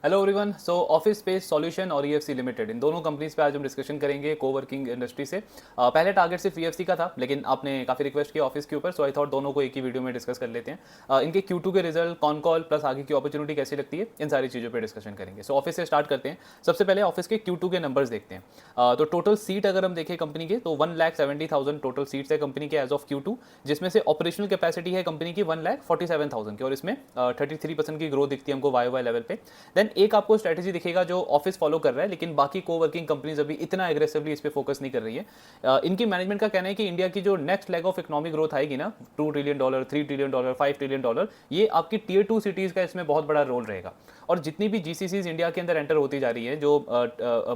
Hello everyone. सो office space solution और EFC limited, इन दोनों companies पे आज हम डिस्कशन करेंगे कोवर्किंग इंडस्ट्री से। पहले टारगेट सिर्फ ईएफसी का था, लेकिन आपने काफ़ी रिक्वेस्ट किया ऑफिस के ऊपर, सो आई थॉट दोनों को एक ही वीडियो में डिस्कस कर लेते हैं। इनके Q2 के रिजल्ट, कॉन कॉल प्लस आगे की अपॉर्चुनिटी कैसी लगती है, इन सारी चीज़ों पर डिस्कशन करेंगे। सो ऑफिस से स्टार्ट करते हैं। सबसे पहले ऑफिस के Q2 के नंबर्स देखते हैं। तो टोटल सीट अगर हम देखें कंपनी के, तो 1,70,000 टोटल सीट्स है कंपनी के एज ऑफ Q2, जिसमें से ऑपरेशनल कैपेसिटी है कंपनी की 1,47,000 की, और इसमें 33% की ग्रोथ दिखती है हमको वाई लेवल पे। देन एक आपको स्ट्रेटेजी दिखेगा जो ऑफिस फॉलो कर रहा है, लेकिन बाकी कोवर्किंग कंपनीज अभी इतना एग्रेसिवली इस पे फोकस नहीं कर रही है। इनकी मैनेजमेंट का कहना है कि इंडिया की जो next leg of economic growth आएगी ना, $2 ट्रिलियन, $3 ट्रिलियन, $5 ट्रिलियन, ये आपकी टियर 2 सिटीज का इसमें बहुत बड़ा रोल रहेगा। और जितनी भी जीसीसीज इंडिया के अंदर एंटर होती जा रही है, जो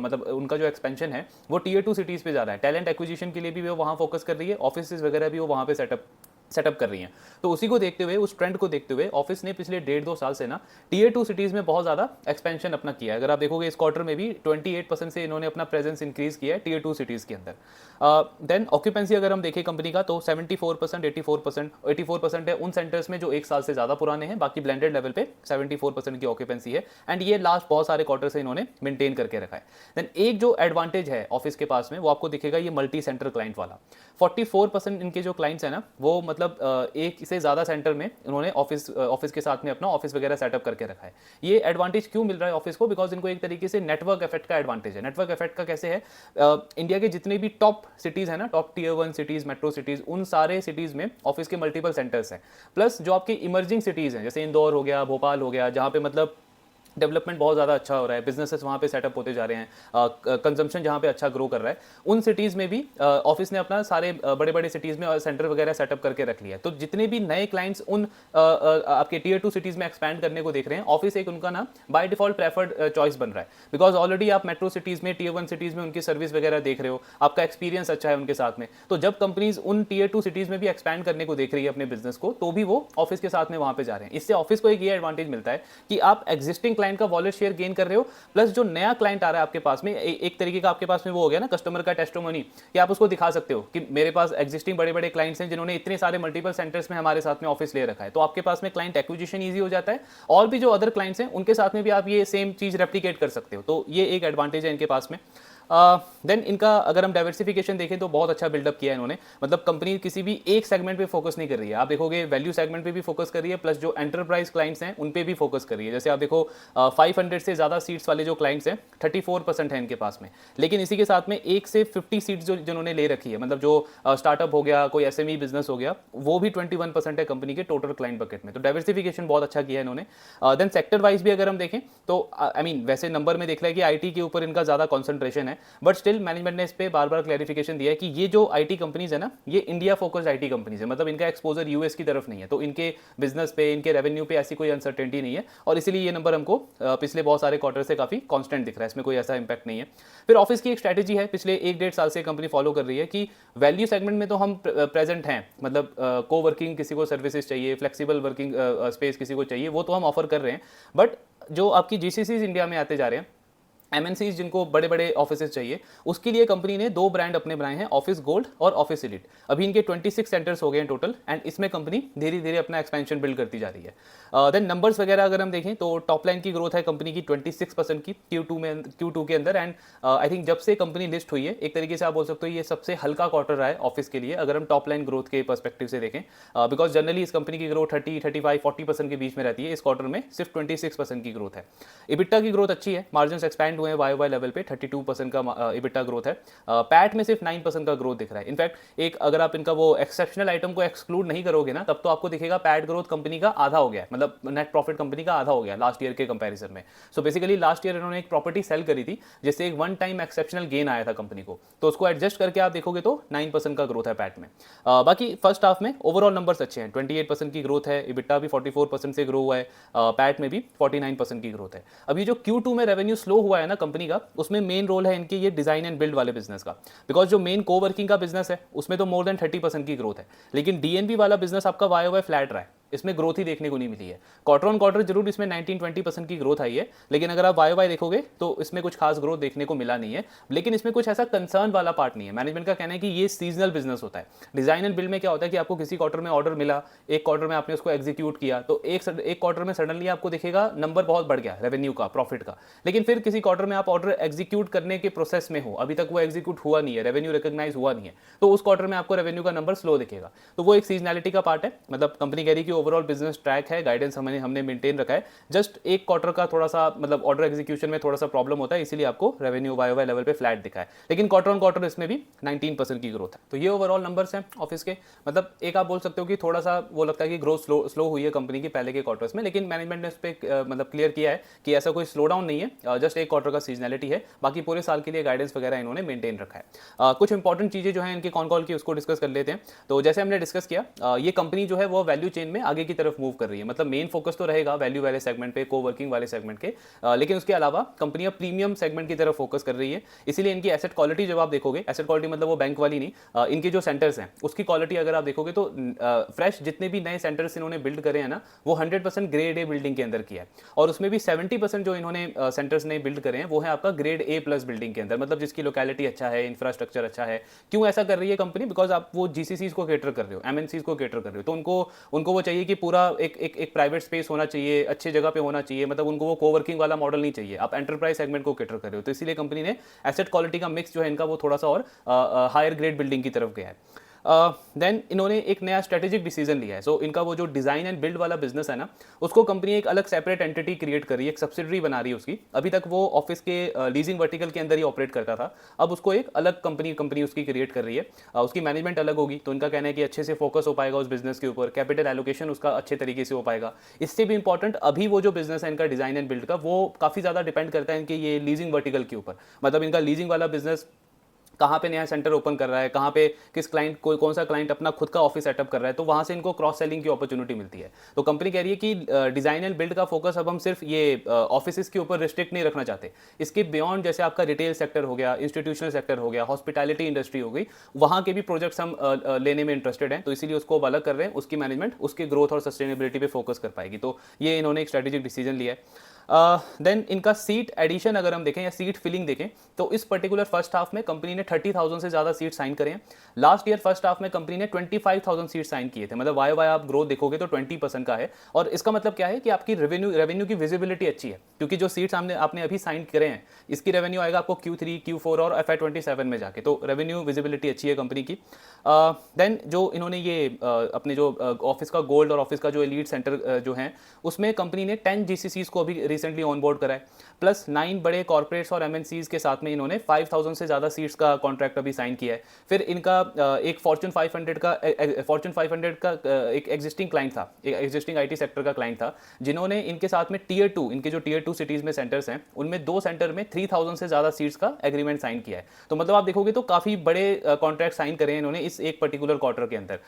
मतलब उनका जो एक्सपेंशन है वो टियर 2 सिटीज पे जा रहा है। टैलेंट एक्विजिशन के लिए भी वो वहाँ फोकस कर रही है, ऑफिस वगैरह भी वो वहाँ पे सेटअप कर रही हैं। तो उसी को देखते हुए, उस ट्रेंड को देखते हुए ऑफिस ने पिछले 1.5-2 साल से ना टियर 2 सिटीज़ में बहुत ज़्यादा एक्सपेंशन अपना किया है। अगर आप देखोगे इस क्वार्टर में भी 28% से इन्होंने अपना प्रेजेंस इंक्रीज किया है टियर 2 सिटीज़ के अंदर। देन ऑक्यूपेंसी अगर हम देखें कंपनी का, तो 74%, 84% है उन सेंटर्स में जो एक साल से ज़्यादा पुराने हैं। बाकी ब्लेंडेड लेवल पे 74% की ऑक्यूपेंसी है, एंड ये लास्ट बहुत सारे क्वार्टर से इन्होंने मेंटेन करके रखा है। देन एक जो एडवांटेज है ऑफिस के पास में, वो आपको दिखेगा ये मल्टी सेंटर क्लाइंट वाला। 44% इनके जो क्लाइंट्स हैं ना, वो मतलब एक से ज़्यादा सेंटर में उन्होंने ऑफिस के साथ में अपना ऑफिस वगैरह सेटअप करके रखा है। ये एडवांटेज क्यों मिल रहा है ऑफिस को? बिकॉज इनको एक तरीके से नेटवर्क इफेक्ट का एडवांटेज है। नेटवर्क इफेक्ट का कैसे है? इंडिया के जितने भी टॉप सिटीज़ हैं ना, top tier 1 cities, metro cities, उन सारे सिटीज़ में ऑफिस के मल्टीपल सेंटर्स हैं। प्लस जो आपके इमर्जिंग सिटीज़ हैं, जैसे इंदौर हो गया, भोपाल हो गया, जहाँ पे मतलब डेवलपमेंट बहुत ज़्यादा अच्छा हो रहा है, बिजनेसेस वहाँ पे सेटअप होते जा रहे हैं, कंजम्पशन जहाँ पे अच्छा ग्रो कर रहा है, उन सिटीज़ में भी ऑफिस ने अपना सारे बड़े बड़े सिटीज़ में सेंटर वगैरह सेटअप करके रख लिया है। तो जितने भी नए क्लाइंट्स उन आपके टियर 2 सिटीज़ में एक्सपैंड करने को देख रहे हैं, ऑफिस एक उनका ना बाय डिफॉल्ट प्रेफर्ड चॉइस बन रहा है। बिकॉज ऑलरेडी आप मेट्रो सिटीज़ में, टियर 1 सिटीज़ में उनकी सर्विस वगैरह देख रहे हो, आपका एक्सपीरियंस अच्छा है उनके साथ में। तो जब कंपनीज उन टियर 2 सिटीज़ में भी एक्सपैंड करने को देख रही है अपने बिजनेस को, तो भी वो ऑफिस के साथ में वहाँ पे जा रहे हैं। इससे ऑफिस को एक ये एडवांटेज मिलता है कि आप एग्जिस्टिंग क्लाइंट का वॉलेट शेयर गेन कर रहे हो, प्लस जो नया क्लाइंट आ रहा है आपके पास में, एक तरीके का आपके पास में वो हो गया ना कस्टमर का टेस्टिमोनी, कि आप उसको दिखा सकते हो कि मेरे पास एग्जिस्टिंग बड़े बड़े क्लाइंट्स हैं जिन्होंने इतने सारे मल्टीपल सेंटर्स में हमारे साथ में ऑफिस ले रखा है। तो आपके पास में क्लाइंट एक्विजिशन ईजी हो जाता है, और भी जो अदर क्लाइंट्स हैं उनके साथ में भी आप ये सेम चीज रेप्लिकेट कर सकते हो। तो ये एक एडवांटेज है इनके पास में। देन इनका अगर हम डाइवर्सिफिकेशन देखें तो बहुत अच्छा बिल्डअप किया है इन्होंने। मतलब कंपनी किसी भी एक सेगमेंट पे फोकस नहीं कर रही है। आप देखोगे वैल्यू सेगमेंट पे भी फोकस कर रही है, प्लस जो एंटरप्राइज क्लाइंट्स हैं उन पे भी फोकस कर रही है। जैसे आप देखो 500 से ज़्यादा सीट्स वाले जो क्लाइंट्स हैं 34% है इनके पास में। लेकिन इसी के साथ में 1 से 50 सीट्स जो जिन्होंने ले रखी है, मतलब जो स्टार्टअप हो गया, कोई एसएमई बिजनेस हो गया, वो भी 21% है कंपनी के टोटल क्लाइंट बकेट में। तो डाइवर्सिफिकेशन बहुत अच्छा किया है इन्होंने। देन सेक्टर वाइज भी अगर हम देखें तो आई मीन वैसे नंबर में देख रहा है कि आईटी के ऊपर इनका ज़्यादा कॉन्सेंट्रेशन है, बट स्टिल मैनेजमेंट ने इस पे बार बार क्लैरिफिकेशन दिया है कि ये जो आईटी कंपनीज है ना, ये इंडिया फोकस्ड आईटी कंपनीज है। मतलब इनका एक्सपोजर यूएस की तरफ नहीं है, तो इनके बिजनेस पे, इनके रेवेन्यू पे ऐसी कोई अनसर्टेनिटी नहीं है, और इसीलिए ये नंबर हमको पिछले बहुत सारे क्वार्टर से काफी कांस्टेंट दिख रहा है, इसमें कोई ऐसा इंपैक्ट नहीं है। फिर ऑफिस की एक स्ट्रेटेजी है पिछले 1-1.5 साल से कंपनी फॉलो कर रही है कि वैल्यू सेगमेंट में तो हम प्रेजेंट हैं, मतलब को वर्किंग किसी को सर्विसेज चाहिए, फ्लेक्सिबल वर्किंग स्पेस किसी को चाहिए, वो तो हम ऑफर कर रहे हैं। बट जो आपकी जीसीसीज इंडिया में आते जा रहे हैं, एमएनसीज जिनको बड़े बड़े ऑफिसेज चाहिए, उसके लिए कंपनी ने 2 ब्रांड अपने बनाए हैं, ऑफिस गोल्ड और ऑफिस एलीट। अभी इनके 26 सेंटर्स हो गए हैं टोटल, एंड इसमें कंपनी धीरे धीरे अपना एक्सपेंशन बिल्ड करती जा रही है। देन नंबर्स वगैरह अगर हम देखें तो टॉप लाइन की ग्रोथ है कंपनी की 26% की Q2 के अंदर। एंड आई थिंक जब से कंपनी लिस्ट हुई है, एक तरीके से आप बोल सकते हो ये सबसे हल्का क्वार्टर रहा है ऑफिस के लिए, अगर हम टॉप लाइन ग्रोथ के पर्सपेक्टिव से देखें। बिकॉज जनरली इस कंपनी की ग्रोथ 30, 35, 40% के बीच में रहती है। इस क्वार्टर में सिर्फ 26% की ग्रोथ है। इबिटा की ग्रोथ अच्छी है, मार्जिन एक्सपैंड हुए हैं वाई लेवल पे, 32% का इबिटा ग्रोथ है। पैट में सिर्फ 9% का ग्रोथ दिख रहा है। इनफैक्ट एक अगर आप इनका वो एक्सेप्शनल आइटम को एक्सक्लूड नहीं करोगे ना, तब तो आपको दिखेगा पैट ग्रोथ कंपनी का आधा हो गया है, मतलब नेट प्रॉफिट कंपनी का आधा हो गया लास्ट ईयर के कंपैरिजन में। सो बेसिकली लास्ट ईयर इन्होंने एक प्रॉपर्टी सेल करी थी, जिससे एक वन टाइम एक्सेप्शनल गेन आया था कंपनी को, तो उसको एडजस्ट करके आप देखोगे तो 9% का ग्रोथ है पैट में। बाकी फर्स्ट हाफ में ओवरऑल नंबर्स अच्छे हैं, 28% की ग्रोथ है, इबिटा भी 44% से ग्रो हुआ है, पैट में भी 49% की ग्रोथ है। अभी जो Q2 में रेवेन्यू स्लो हुआ है ना कंपनी का, उसमें मेन रोल है इनके ये डिजाइन एंड बिल्ड वाले बिजनेस का। बिकॉज जो मेन कोवर्किंग का बिजनेस है उसमें तो मोर देन 30% की ग्रोथ है, लेकिन डीएनबी वाला बिजनेस आपका वाई फ्लैट रहा है। इसमें ग्रोथ ही देखने को नहीं मिली है। क्वार्टर ऑन क्वार्टर जरूर इसमें 19-20% की ग्रोथ आई है, लेकिन अगर आप वाई वाई देखोगे तो इसमें कुछ खास ग्रोथ देखने को मिला नहीं है। लेकिन इसमें कुछ ऐसा कंसर्न वाला पार्ट नहीं है। मैनेजमेंट का कहना है कि ये सीजनल बिजनेस होता है। डिजाइन एंड बिल्ड में क्या होता है कि आपको किसी क्वार्टर में ऑर्डर मिला, एक क्वार्टर में आपने उसको एग्जीक्यूट किया, तो एक क्वार्टर में सडनली आपको दिखेगा नंबर बहुत बढ़ गया रेवेन्यू का, प्रॉफिट का। लेकिन फिर किसी क्वार्टर में आप ऑर्डर एग्जीक्यूट करने के प्रोसेस में हो, अभी तक वो एग्जीक्यूट हुआ नहीं है, रेवेन्यू रिकॉग्नाइज हुआ नहीं है, तो उस क्वार्टर में आपको रेवेन्यू का नंबर स्लो दिखेगा। तो वो एक सीजनैलिटी का पार्ट है। मतलब कंपनी कह रही है कि ओवरऑल बिजनेस ट्रैक है, गाइडेंस हमने मेंटेन रखा है, जस्ट एक क्वार्टर का थोड़ा सा मतलब ऑर्डर एग्जीक्यूशन में थोड़ा सा प्रॉब्लम होता है, इसीलिए आपको रेवेन्यू वाई वाई लेवल पे फ्लैट दिखा है। लेकिन क्वार्टर ऑन क्वार्टर इसमें भी 19% की ग्रोथ है। तो ये ओवरऑल नंबर्स हैं ऑफिस के। मतलब एक आप बोल सकते हो कि थोड़ा सा वो लगता है कि ग्रोथ स्लो हुई है कंपनी की पहले के क्वार्टर्स में, लेकिन मैनेजमेंट ने इस पर मतलब क्लियर किया है कि ऐसा कोई स्लो डाउन नहीं है, जस्ट एक क्वार्टर का सीजनैलिटी है, बाकी पूरे साल के लिए गाइडेंस वगैरह इन्होंने मेंटेन रखा है। कुछ इंपॉर्टेंट चीजें जो है इनकी कॉन कॉल की उसको डिस्कस कर लेते हैं। तो जैसे हमने डिस्कस किया, ये कंपनी जो है वो वैल्यू चेन में आगे की तरफ मूव कर रही है। मतलब मेन फोकस तो रहेगा वैल्यू वाले सेगमेंट पे, को वर्किंग वाले सेगमेंट के, लेकिन उसके अलावा कंपनियां प्रीमियम सेगमेंट की तरफ फोकस कर रही है। इसीलिए इनकी एसेट क्वालिटी जब आप देखोगे, एसेट क्वालिटी मतलब वो बैंक वाली नहीं, इनके जो सेंटर्स हैं उसकी क्वालिटी अगर आप देखोगे तो फ्रेश जितने भी नए सेंटर्स इन्होंने बिल्ड करे हैं ना, वो 100% ग्रेड ए बिल्डिंग के अंदर किया है। और उसमें भी 70% जो इन्होंने सेंटर्स नए बिल्ड करे हैं वो है आपका ग्रेड ए प्लस बिल्डिंग के अंदर, मतलब जिसकी लोकेलिटी अच्छा है, इंफ्रास्ट्रक्चर अच्छा है। क्यों ऐसा कर रही है कंपनी? बिकॉज आप वो जीसीसीज को केटर कर रहे हो, एमएनसीज को केटर कर रहे हो, तो उनको वो चाहिए कि पूरा एक प्राइवेट स्पेस होना चाहिए, अच्छी जगह पे होना चाहिए। मतलब उनको वो कोवर्किंग वाला मॉडल नहीं चाहिए, आप एंटरप्राइज सेगमेंट को केटर कर रहे हो। तो इसीलिए कंपनी ने एसेट क्वालिटी का मिक्स जो है इनका वो थोड़ा सा और हायर ग्रेड बिल्डिंग की तरफ गया है। देन इन्होंने एक नया स्ट्रेटेजिक डिसीजन लिया है। सो इनका वो जो डिजाइन एंड बिल्ड वाला बिजनेस है ना, उसको कंपनी एक अलग सेपरेट एंटिटी क्रिएट कर रही है, एक सब्सिडरी बना रही है उसकी। अभी तक वो ऑफिस के लीजिंग वर्टिकल के अंदर ही ऑपरेट करता था, अब उसको एक अलग कंपनी उसकी क्रिएट कर रही है। उसकी मैनेजमेंट अलग होगी, तो इनका कहना है कि अच्छे से फोकस हो पाएगा उस बिजनेस के ऊपर, कैपिटल एलोकेशन उसका अच्छे तरीके से हो पाएगा। इससे भी इंपॉर्टेंट अभी वो जो बिजनेस है इनका डिजाइन एंड बिल्ड का, वो काफी ज्यादा डिपेंड करता है इनके ये लीजिंग वर्टिकल के ऊपर। मतलब इनका लीजिंग वाला बिजनेस कहाँ पे नया सेंटर ओपन कर रहा है, कहाँ पे किस क्लाइंट कौन सा क्लाइंट अपना खुद का ऑफिस सेटअप कर रहा है, तो वहाँ से इनको क्रॉस सेलिंग की अपॉर्चुनिटी मिलती है। तो कंपनी कह रही है कि डिजाइन एंड बिल्ड का फोकस अब हम सिर्फ ये ऑफिस के ऊपर रिस्ट्रिक्ट नहीं रखना चाहते, इसके बियॉन्ड जैसे आपका रिटेल सेक्टर हो गया, इंस्टीट्यूशनल सेक्टर हो गया, हॉस्पिटैलिटी इंडस्ट्री हो गई, वहाँ के भी प्रोजेक्ट्स हम लेने में इंटरेस्टेड हैं। तो इसीलिए उसको अलग कर रहे हैं, उसकी मैनेजमेंट उसके ग्रोथ और सस्टेनेबिलिटी पे फोकस कर पाएगी। तो ये इन्होंने एक स्ट्रेटेजिक डिसीजन लिया है। देन इनका सीट एडिशन अगर हम देखें या सीट फिलिंग देखें, तो इस पर्टिकुलर फर्स्ट हाफ में कंपनी ने 30,000 से ज़्यादा सीट साइन करे हैं। लास्ट ईयर फर्स्ट हाफ में कंपनी ने 25,000 सीट साइन किए थे। मतलब वाई वाई आप ग्रोथ देखोगे तो 20% का है। और इसका मतलब क्या है कि आपकी रेवेन्यू की विजिबिलिटी अच्छी है, क्योंकि जो सीट्स आपने अभी साइन करे हैं इसकी रेवेन्यू आएगा आपको Q3 Q4 और FY27 में जाके, तो रेवेन्यू विजिबिलिटी अच्छी है कंपनी की। देन जो इन्होंने ये अपने जो ऑफिस का गोल्ड और ऑफिस का जो एलीट सेंटर जो है, उसमें कंपनी ने 10 GCCs को अभी रिसेंटली ऑन बोर्ड करा है, प्लस 9 बड़े कॉर्पोरेट्स और MNCs के साथ में इन्होंने 5,000 से ज़्यादा सीट्स का कॉन्ट्रैक्ट अभी साइन किया है। फिर इनका एक फॉर्च्यून 500 का एक एग्जिस्टिंग क्लाइंट था, एक एग्जिस्टिंग IT सेक्टर का क्लाइंट था, जिन्होंने इनके साथ में टियर 2, इनके जो टियर 2 सिटीज़ में सेंटर्स हैं उनमें 2 सेंटर में 3,000 से ज़्यादा सीट्स का एग्रीमेंट साइन किया है। तो मतलब आप देखोगे तो काफ़ी बड़े कॉन्ट्रैक्ट साइन करे हैं इन्होंने इस एक पर्टिकुलर क्वार्टर के अंदर।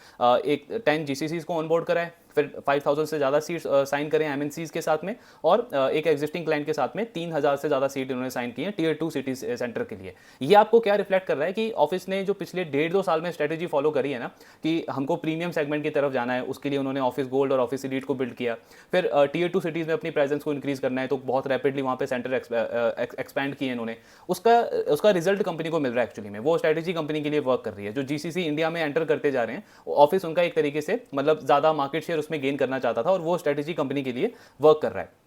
एक 10 GCCs को ऑन बोर्ड करा है, फिर 5,000 से ज़्यादा सीट्स साइन करें MNCs के साथ में, और एक एग्जिस्टिंग क्लाइंट के साथ में 3,000 से ज़्यादा सीट इन्होंने साइन की है टियर 2 सिटी सेंटर के लिए। ये आपको क्या रिफ्लेक्ट कर रहा है कि ऑफिस ने जो पिछले 1.5-2 साल में स्ट्रेटेजी फॉलो करी है ना, कि हमको प्रीमियम सेगमेंट की तरफ जाना है, उसके लिए उन्होंने ऑफिस गोल्ड और ऑफिस एलीट को बिल्ड किया। फिर टियर 2 सिटीज़ में अपनी प्रेजेंस को इंक्रीज करना है, तो बहुत रैपिडली वहाँ पे सेंटर एक्सपैंड किए इन्होंने। उसका रिजल्ट कंपनी को मिल रहा है एक्चुअली में। वो स्ट्रेटेजी कंपनी के लिए वर्क कर रही है। जो GCC इंडिया में एंटर करते जा रहे हैं, ऑफिस उनका एक तरीके से मतलब ज़्यादा मार्केट शेयर उसमें गेन करना चाहता था, और वो स्ट्रेटेजी कंपनी के लिए वर्क कर रहा है।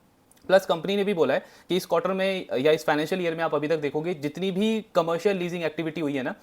प्लस कंपनी ने भी बोला है कि इस क्वार्टर में या इस फाइनेंशियल ईयर में आप अभी तक देखोगे जितनी भी कमर्शियल लीजिंग एक्टिविटी हुई है ना,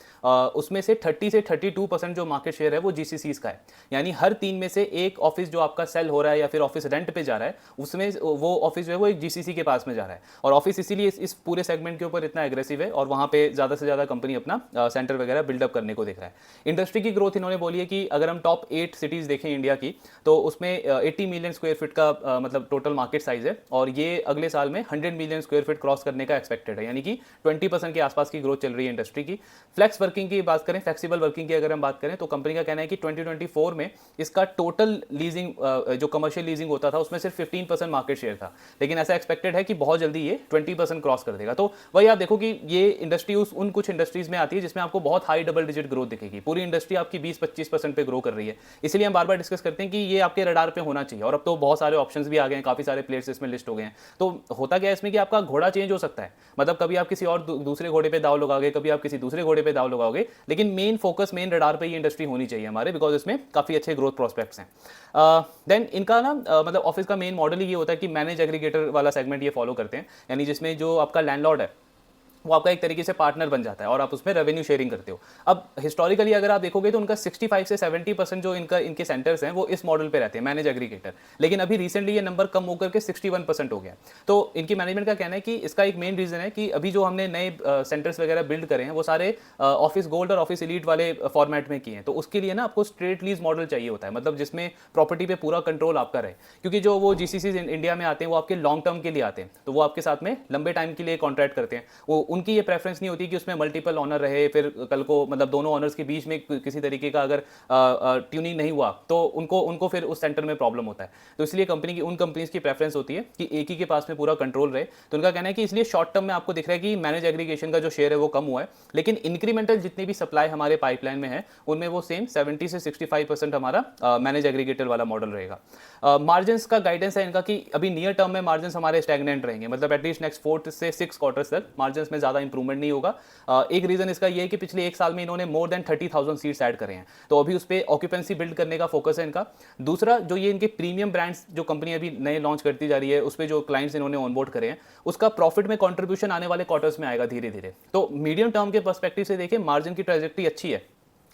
उसमें से 30 से 32% जो मार्केट शेयर है वो GCCs का है। यानी हर 3 में से एक ऑफिस जो आपका सेल हो रहा है या फिर ऑफिस रेंट पे जा रहा है, उसमें वो ऑफिस जो है वो एक GCC के पास में जा रहा है। और ऑफिस इसीलिए इस पूरे सेगमेंट के ऊपर इतना एग्रेसिव है, और वहाँ पे ज़्यादा से ज़्यादा कंपनी अपना सेंटर वगैरह बिल्डअप करने को देख रहा है। इंडस्ट्री की ग्रोथ इन्होंने बोली है कि अगर हम टॉप 8 सिटीज़ देखें इंडिया की, तो उसमें 80 मिलियन स्क्वायर फीट का मतलब टोटल मार्केट साइज है, और ये अगले साल में 100 मिलियन स्क्वायर फीट क्रॉस करने का एक्सपेक्टेड है, यानी कि 20% के आसपास की ग्रोथ चल रही है इंडस्ट्री की। फ्लेक्स वर्किंग की बात करें, फ्लेक्सिबल वर्किंग की अगर हम बात करें, तो कंपनी का कहना है कि 2024 में इसका टोटल लीजिंग जो कमर्शियल लीजिंग होता था उसमें सिर्फ 15% मार्केट शेयर था, लेकिन ऐसा एक्सपेक्टेड है कि बहुत जल्दी ये 20% क्रॉस कर देगा। तो वही आप देखो कि ये इंडस्ट्री उन कुछ इंडस्ट्रीज में आती है जिसमें आपको बहुत हाई डबल डिजिट ग्रोथ दिखेगी। पूरी इंडस्ट्री आपकी 20-25% पे ग्रो कर रही है, इसीलिए हम बार बार डिस्कस करते हैं कि ये आपके रडार पे होना चाहिए। और अब तो बहुत सारे ऑप्शंस भी आ गए हैं, काफी सारे प्लेयर्स इसमें लिस्ट हो गए हैं। तो होता क्या है इसमें कि आपका घोड़ा चेंज हो सकता है, मतलब कभी आप किसी और दूसरे घोड़े पे दाव लगाओगे, कभी आप किसी दूसरे घोड़े पे दाव लगाओगे, लेकिन मेन फोकस मेन रडार पे ये इंडस्ट्री होनी चाहिए हमारे, बिकॉज इसमें काफी अच्छे ग्रोथ प्रोस्पेक्ट्स हैं। देन इनका ना मतलब ऑफिस का मेन मॉडल ये होता है कि मैनेज एग्रीगेटर वाला सेगमेंट ये फॉलो करते हैं, यानी जिसमें जो आपका लैंडलॉर्ड है वो आपका एक तरीके से पार्टनर बन जाता है और आप उसमें रेवेन्यू शेयरिंग करते हो। अब हिस्टोरिकली अगर आप देखोगे तो उनका 65 से 70% जो इनके सेंटर्स हैं वो इस मॉडल पे रहते हैं, मैनेज एग्रीगेटर। लेकिन अभी रिसेंटली ये नंबर कम होकर के 61% हो गया। तो इनकी मैनेजमेंट का कहना है कि इसका एक मेन रीजन है कि अभी जो हमने नए सेंटर्स वगैरह बिल्ड करे हैं वो सारे ऑफिस गोल्ड और ऑफिस एलीट वाले फॉर्मेट में किए हैं। तो उसके लिए ना आपको स्ट्रेट लीज मॉडल चाहिए होता है, मतलब जिसमें प्रॉपर्टी पे पूरा कंट्रोल आपका रहे, क्योंकि जो वो जीसीसी इंडिया में आते हैं वो आपके लॉन्ग टर्म के लिए आते हैं, तो वो आपके साथ में लंबे टाइम के लिए कॉन्ट्रैक्ट करते हैं। वो उनकी ये प्रेफरेंस नहीं होती कि उसमें मल्टीपल ऑनर रहे, फिर कल को मतलब दोनों ऑनर्स के बीच में किसी तरीके का अगर ट्यूनिंग नहीं हुआ तो उनको फिर उस सेंटर में प्रॉब्लम होता है। तो इसलिए कंपनी की उन कंपनीज की प्रेफरेंस होती है कि एक ही के पास में पूरा कंट्रोल रहे। तो उनका कहना है कि इसलिए शॉर्ट टर्म में आपको दिख रहा है कि मैनेज एग्रीगेशन का जो शेयर है वो कम हुआ है, लेकिन इंक्रीमेंटल जितनी भी सप्लाई हमारे पाइपलाइन में है उनमें वो सेम 70 से 65% हमारा मैनेज एग्रीगेटर वाला मॉडल रहेगा। मार्जिन्स का गाइडेंस है इनका कि अभी नियर टर्म में मार्जिन्स हमारे स्टैग्नेंट रहेंगे, मतलब एटलीस्ट नेक्स्ट 4 से 6 क्वार्टर्स तक मार्जिन्स में ज्यादा इंप्रूवमेंट नहीं होगा। एक रीजन इसका ये है कि पिछले एक साल में इन्होंने मोर देन 30,000 सीट्स ऐड करे हैं, तो अभी उस पर ऑक्यूपेंसी बिल्ड करने का फोकस है इनका। दूसरा, जो ये इनके प्रीमियम ब्रांड्स जो कंपनी अभी नए लॉन्च करती जा रही है उस पर जो क्लाइंट्स इन्होंने ऑनबोर्ड करे हैं उसका प्रॉफिट में कंट्रीब्यूशन आने वाले क्वार्टर्स में आएगा धीरे धीरे। तो मीडियम टर्म के पर्सपेक्टिव से देखें मार्जिन की ट्रेजेक्टरी अच्छी है,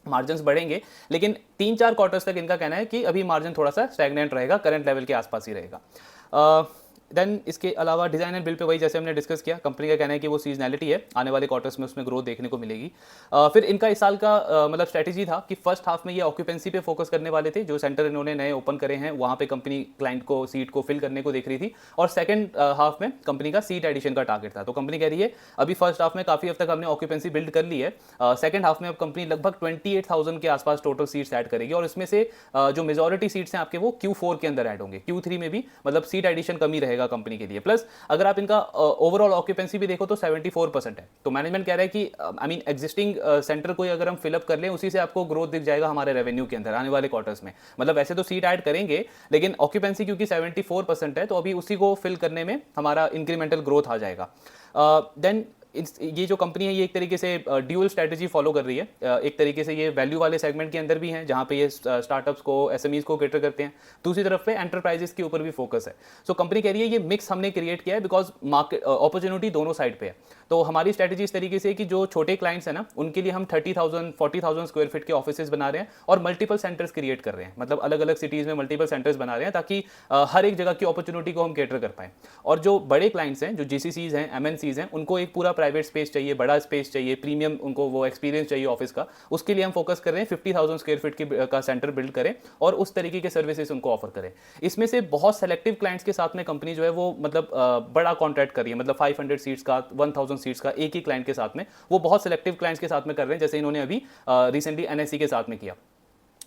मार्जिन्स बढ़ेंगे, लेकिन 3-4 क्वार्टर्स तक इनका कहना है कि अभी मार्जिन थोड़ा सा स्टैग्नेंट रहेगा, करंट लेवल के आसपास ही रहेगा। देन इसके अलावा डिजाइन एंड बिल्ड पे वही जैसे हमने डिस्कस किया, कंपनी का कहना है कि वो सीजनैलिटी है, आने वाले क्वार्टर्स में उसमें ग्रोथ देखने को मिलेगी। फिर इनका इस साल का मतलब स्ट्रेटेजी था कि फर्स्ट हाफ में ये ऑक्यूपेंसी पे फोकस करने वाले थे, जो सेंटर इन्होंने नए ओपन करे हैं वहाँ पे कंपनी क्लाइंट को सीट को फिल करने को देख रही थी, और सेकंड हाफ में कंपनी का सीट एडिशन का टारगेट था। तो कंपनी कह रही है अभी फर्स्ट हाफ में काफी हद तक हमने ऑक्यूपेंसी बिल्ड कर ली है, सेकंड हाफ में अब कंपनी लगभग 28,000 के आसपास टोटल सीट्स ऐड करेगी, और इसमें से जो मेजॉरिटी सीट्स हैं आपके वो Q4 के अंदर ऐड होंगे, Q3 में भी मतलब सीट एडिशन कम ही रहेगा कंपनी के लिए। प्लस अगर आप इनका ओवरऑल ऑक्यूपेंसी भी देखो तो 74% है। तो मैनेजमेंट कह रहा है कि आई मीन एग्जिस्टिंग सेंटर कोई अगर हम फिलअप कर लें उसी से आपको ग्रोथ दिख जाएगा हमारे रेवेन्यू के अंदर आने वाले क्वार्टर्स में। मतलब वैसे तो सीट ऐड करेंगे, लेकिन ऑक्यूपेंसी क्योंकि 74% है तो अभी उसी को फिल करने में हमारा इंक्रीमेंटल ग्रोथ आ जाएगा। देन ये जो कंपनी है ये एक तरीके से ड्यूअल स्ट्रेटजी फॉलो कर रही है। एक तरीके से ये वैल्यू वाले सेगमेंट के अंदर भी हैं जहाँ पे ये स्टार्टअप्स को एसएमईज को कैटर करते हैं, दूसरी तरफ पे एंटरप्राइजेस के ऊपर भी फोकस है। सो कंपनी कह रही है ये मिक्स हमने क्रिएट किया है बिकॉज मार्केट अपॉर्चुनिटी दोनों साइड पे है। तो हमारी स्ट्रेटजी इस तरीके से है कि जो छोटे क्लाइंट्स हैं ना उनके लिए हम 30,000-40,000 स्क्वायर फीट के ऑफिसेज बना रहे हैं और मल्टीपल सेंटर्स क्रिएट कर रहे हैं, मतलब अलग अलग सिटीज़ में मल्टीपल सेंटर्स बना रहे हैं ताकि हर एक जगह की अपॉर्चुनिटी को हम कैटर कर पाएँ। और जो बड़े क्लाइंट्स हैं, जो जीसीसीज हैं, एमएनसीज हैं, उनको एक पूरा प्राइवेट स्पेस चाहिए, बड़ा स्पेस चाहिए, प्रीमियम उनको वो एक्सपीरियंस चाहिए ऑफिस का, उसके लिए हम फोकस कर रहे हैं 50,000 स्क्वायर फीट का सेंटर बिल्ड करें और उस तरीके के सर्विसेज उनको ऑफर करें। इसमें से बहुत सेलेक्टिव क्लाइंट्स के साथ में कंपनी जो है वो मतलब बड़ा कॉन्ट्रैक्ट कर रही है, मतलब 500 सीट्स का, 1000 सीट्स का एक ही क्लाइंट के साथ में, वो बहुत सेलेक्टिव क्लाइंट्स के साथ में कर रहे हैं, जैसे इन्होंने अभी रिसेंटली एनएससी के साथ में किया।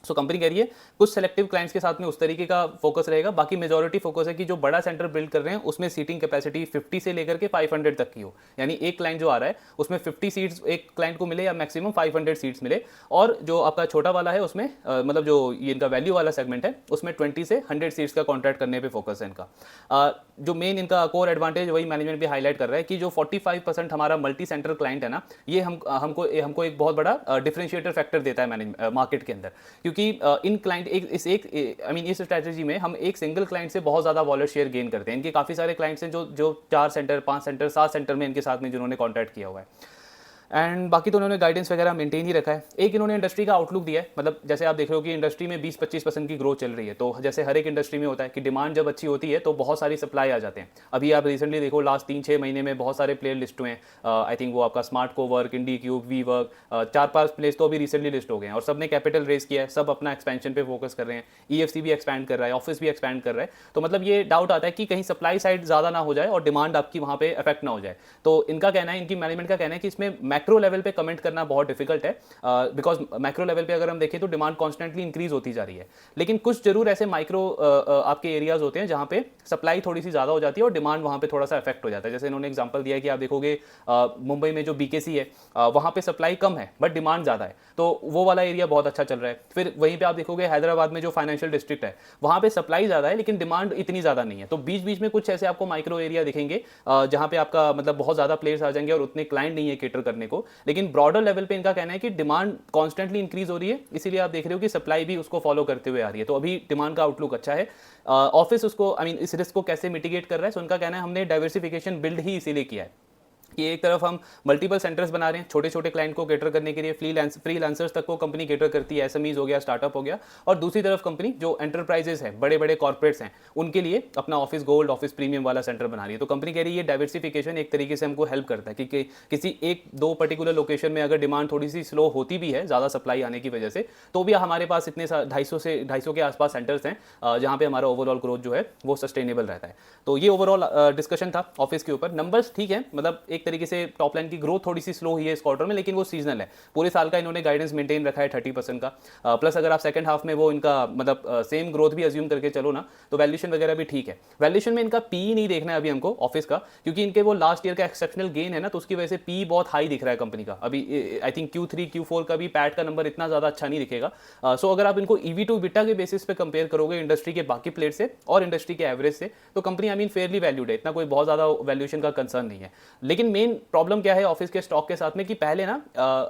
सो कंपनी कह रही है कुछ सेलेक्टिव क्लाइंट्स के साथ में उस तरीके का फोकस रहेगा, बाकी मेजॉरिटी फोकस है कि जो बड़ा सेंटर बिल्ड कर रहे हैं उसमें सीटिंग कैपेसिटी 50 से लेकर के 500 तक की हो, यानी एक क्लाइंट जो आ रहा है उसमें 50 सीट्स एक क्लाइंट को मिले या मैक्सिमम 500 सीट्स मिले, और जो आपका छोटा वाला है उसमें मतलब जो ये इनका वैल्यू वाला सेगमेंट है उसमें 20 से 100 सीट्स का कॉन्ट्रैक्ट करने पर फोकस है इनका। जो मेन इनका कोर एडवांटेज वही मैनेजमेंट भी हाईलाइट कर रहा है कि जो 45% हमारा मल्टी सेंटर क्लाइंट है ना, ये हमको एक बहुत बड़ा डिफरेंशिएटर फैक्टर देता है मार्केट के अंदर, क्योंकि इन क्लाइंट इस स्ट्रैटेजी में हम एक सिंगल क्लाइंट से बहुत ज़्यादा वॉलेट शेयर गेन करते हैं। इनके काफ़ी सारे क्लाइंट्स हैं जो 4 सेंटर, 5 सेंटर, 7 सेंटर में इनके साथ में जिन्होंने कॉन्ट्रैक्ट किया हुआ है। एंड बाकी तो उन्होंने गाइडेंस वगैरह मेंटेन ही रखा है। एक इन्होंने इंडस्ट्री का आउटलुक दिया है, मतलब जैसे आप देख रहे हो कि इंडस्ट्री में 20-25% की ग्रोथ चल रही है। तो जैसे हर एक इंडस्ट्री में होता है कि डिमांड जब अच्छी होती है तो बहुत सारी सप्लाई आ जाते हैं। अभी आप रिसेंटली देखो लास्ट 3-6 महीने में बहुत सारे प्लेयर लिस्ट हुए हैं। आई थिंक वो आपका smart cowork, IndiQube, WeWork, 4-5 place तो अभी रिसेंटली लिस्ट हो गए हैं और सब ने कैपिटल रेज किया है, सब अपना एक्सपेंशन पे फोकस कर रहे हैं। ईएफसी भी एक्सपैंड कर रहा है, ऑफिस भी एक्सपैंड कर रहा है। तो मतलब ये डाउट आता है कि कहीं सप्लाई साइड ज़्यादा ना हो जाए और डिमांड आपकी वहाँ पे अफेक्ट ना हो जाए। तो इनका कहना है, इनकी मैनेजमेंट का कहना है कि इसमें मैक्रो लेवल पे कमेंट करना बहुत डिफिकल्ट है, बिकॉज मैक्रो लेवल पे अगर हम देखें तो डिमांड कॉन्स्टेंटली इंक्रीज होती जा रही है। लेकिन कुछ जरूर ऐसे माइक्रो आपके एरियाज होते हैं जहाँ पे सप्लाई थोड़ी सी ज़्यादा हो जाती है और डिमांड वहाँ पे थोड़ा सा अफेक्ट हो जाता है। जैसे इन्होंने एग्जांपल दिया है कि आप देखोगे मुंबई में जो बीकेसी है वहाँ पे सप्लाई कम है बट डिमांड ज़्यादा है, तो वो वाला एरिया बहुत अच्छा चल रहा है। फिर वहीं पे आप देखोगे हैदराबाद में जो फाइनेंशियल डिस्ट्रिक्ट है वहाँ पे सप्लाई ज़्यादा है लेकिन डिमांड इतनी ज़्यादा नहीं है। तो बीच बीच में कुछ ऐसे आपको माइक्रो एरिया दिखेंगे जहाँ पे आपका मतलब बहुत ज़्यादा प्लेयर्स आ जाएंगे और उतने क्लाइंट नहीं है केटर करने को। लेकिन ब्रॉडर लेवल पे इनका कहना है कि डिमांड कॉन्स्टेंटली इंक्रीज हो रही है, इसीलिए आप देख रहे हो कि सप्लाई भी उसको फॉलो करते हुए आ रही है। तो अभी डिमांड का आउटलुक अच्छा है। ऑफिस उसको आई मीन इस रिस्क को कैसे मिटिगेट कर रहा है, सो उनका कहना है हमने डाइवर्सिफिकेशन बिल्ड ही इसीलिए किया है कि एक तरफ हम मल्टीपल सेंटर्स बना रहे हैं छोटे छोटे क्लाइंट को केटर करने के लिए, फ्रीलांसर्स तक को कंपनी केटर करती है, एसएमईज हो गया, स्टार्टअप हो गया, और दूसरी तरफ कंपनी जो एंटरप्राइजेस है, बड़े बड़े कॉर्पोरेट्स हैं, उनके लिए अपना ऑफिस गोल्ड, ऑफिस प्रीमियम वाला सेंटर बना रही है। तो कंपनी कह रही है डाइवर्सिफिकेशन एक तरीके से हमको हेल्प करता है कि किसी एक दो पर्टिकुलर लोकेशन में अगर डिमांड थोड़ी सी स्लो होती भी है ज़्यादा सप्लाई आने की वजह से, तो भी हमारे पास इतने 250 के आसपास सेंटर्स हैं जहाँ पे हमारा ओवरऑल ग्रोथ जो है वो सस्टेनेबल रहता है। तो ये ओवरऑल डिस्कशन था ऑफिस के ऊपर। नंबर्स ठीक है, मतलब एक तरीके से टॉप लाइन की ग्रोथ थोड़ी सी स्लो हुई है इस क्वार्टर में, लेकिन वो सीजनल है। पूरे साल का इन्होंने गाइडेंस मेंटेन रखा है 30% का, प्लस अगर आप सेकंड हाफ में वो इनका मतलब सेम ग्रोथ भी अज्यूम करके चलो ना, तो वैल्यूएशन वगैरह भी ठीक है। वैल्यूएशन में इनका पी नहीं देखना है अभी हमको ऑफिस का, क्योंकि इनके वो लास्ट ईयर का एक्सेप्शनल गेन है ना, तो उसकी वजह से पी बहुत हाई दिख रहा है कंपनी का। अभी आई थिंक Q3 Q4 का भी पैट का नंबर इतना ज्यादा अच्छा नहीं दिखेगा। सो अगर आप इनको ईवी टू बिटा के बेसिस पे कंपेयर करोगे इंडस्ट्री के बाकी प्लेयर से और इंडस्ट्री के एवरेज से, तो company I mean Fairlie valued है, इतना कोई बहुत ज्यादा वैल्यूएशन का कंसर्न नहीं है। लेकिन मेन प्रॉब्लम क्या है ऑफिस के स्टॉक के साथ में कि पहले ना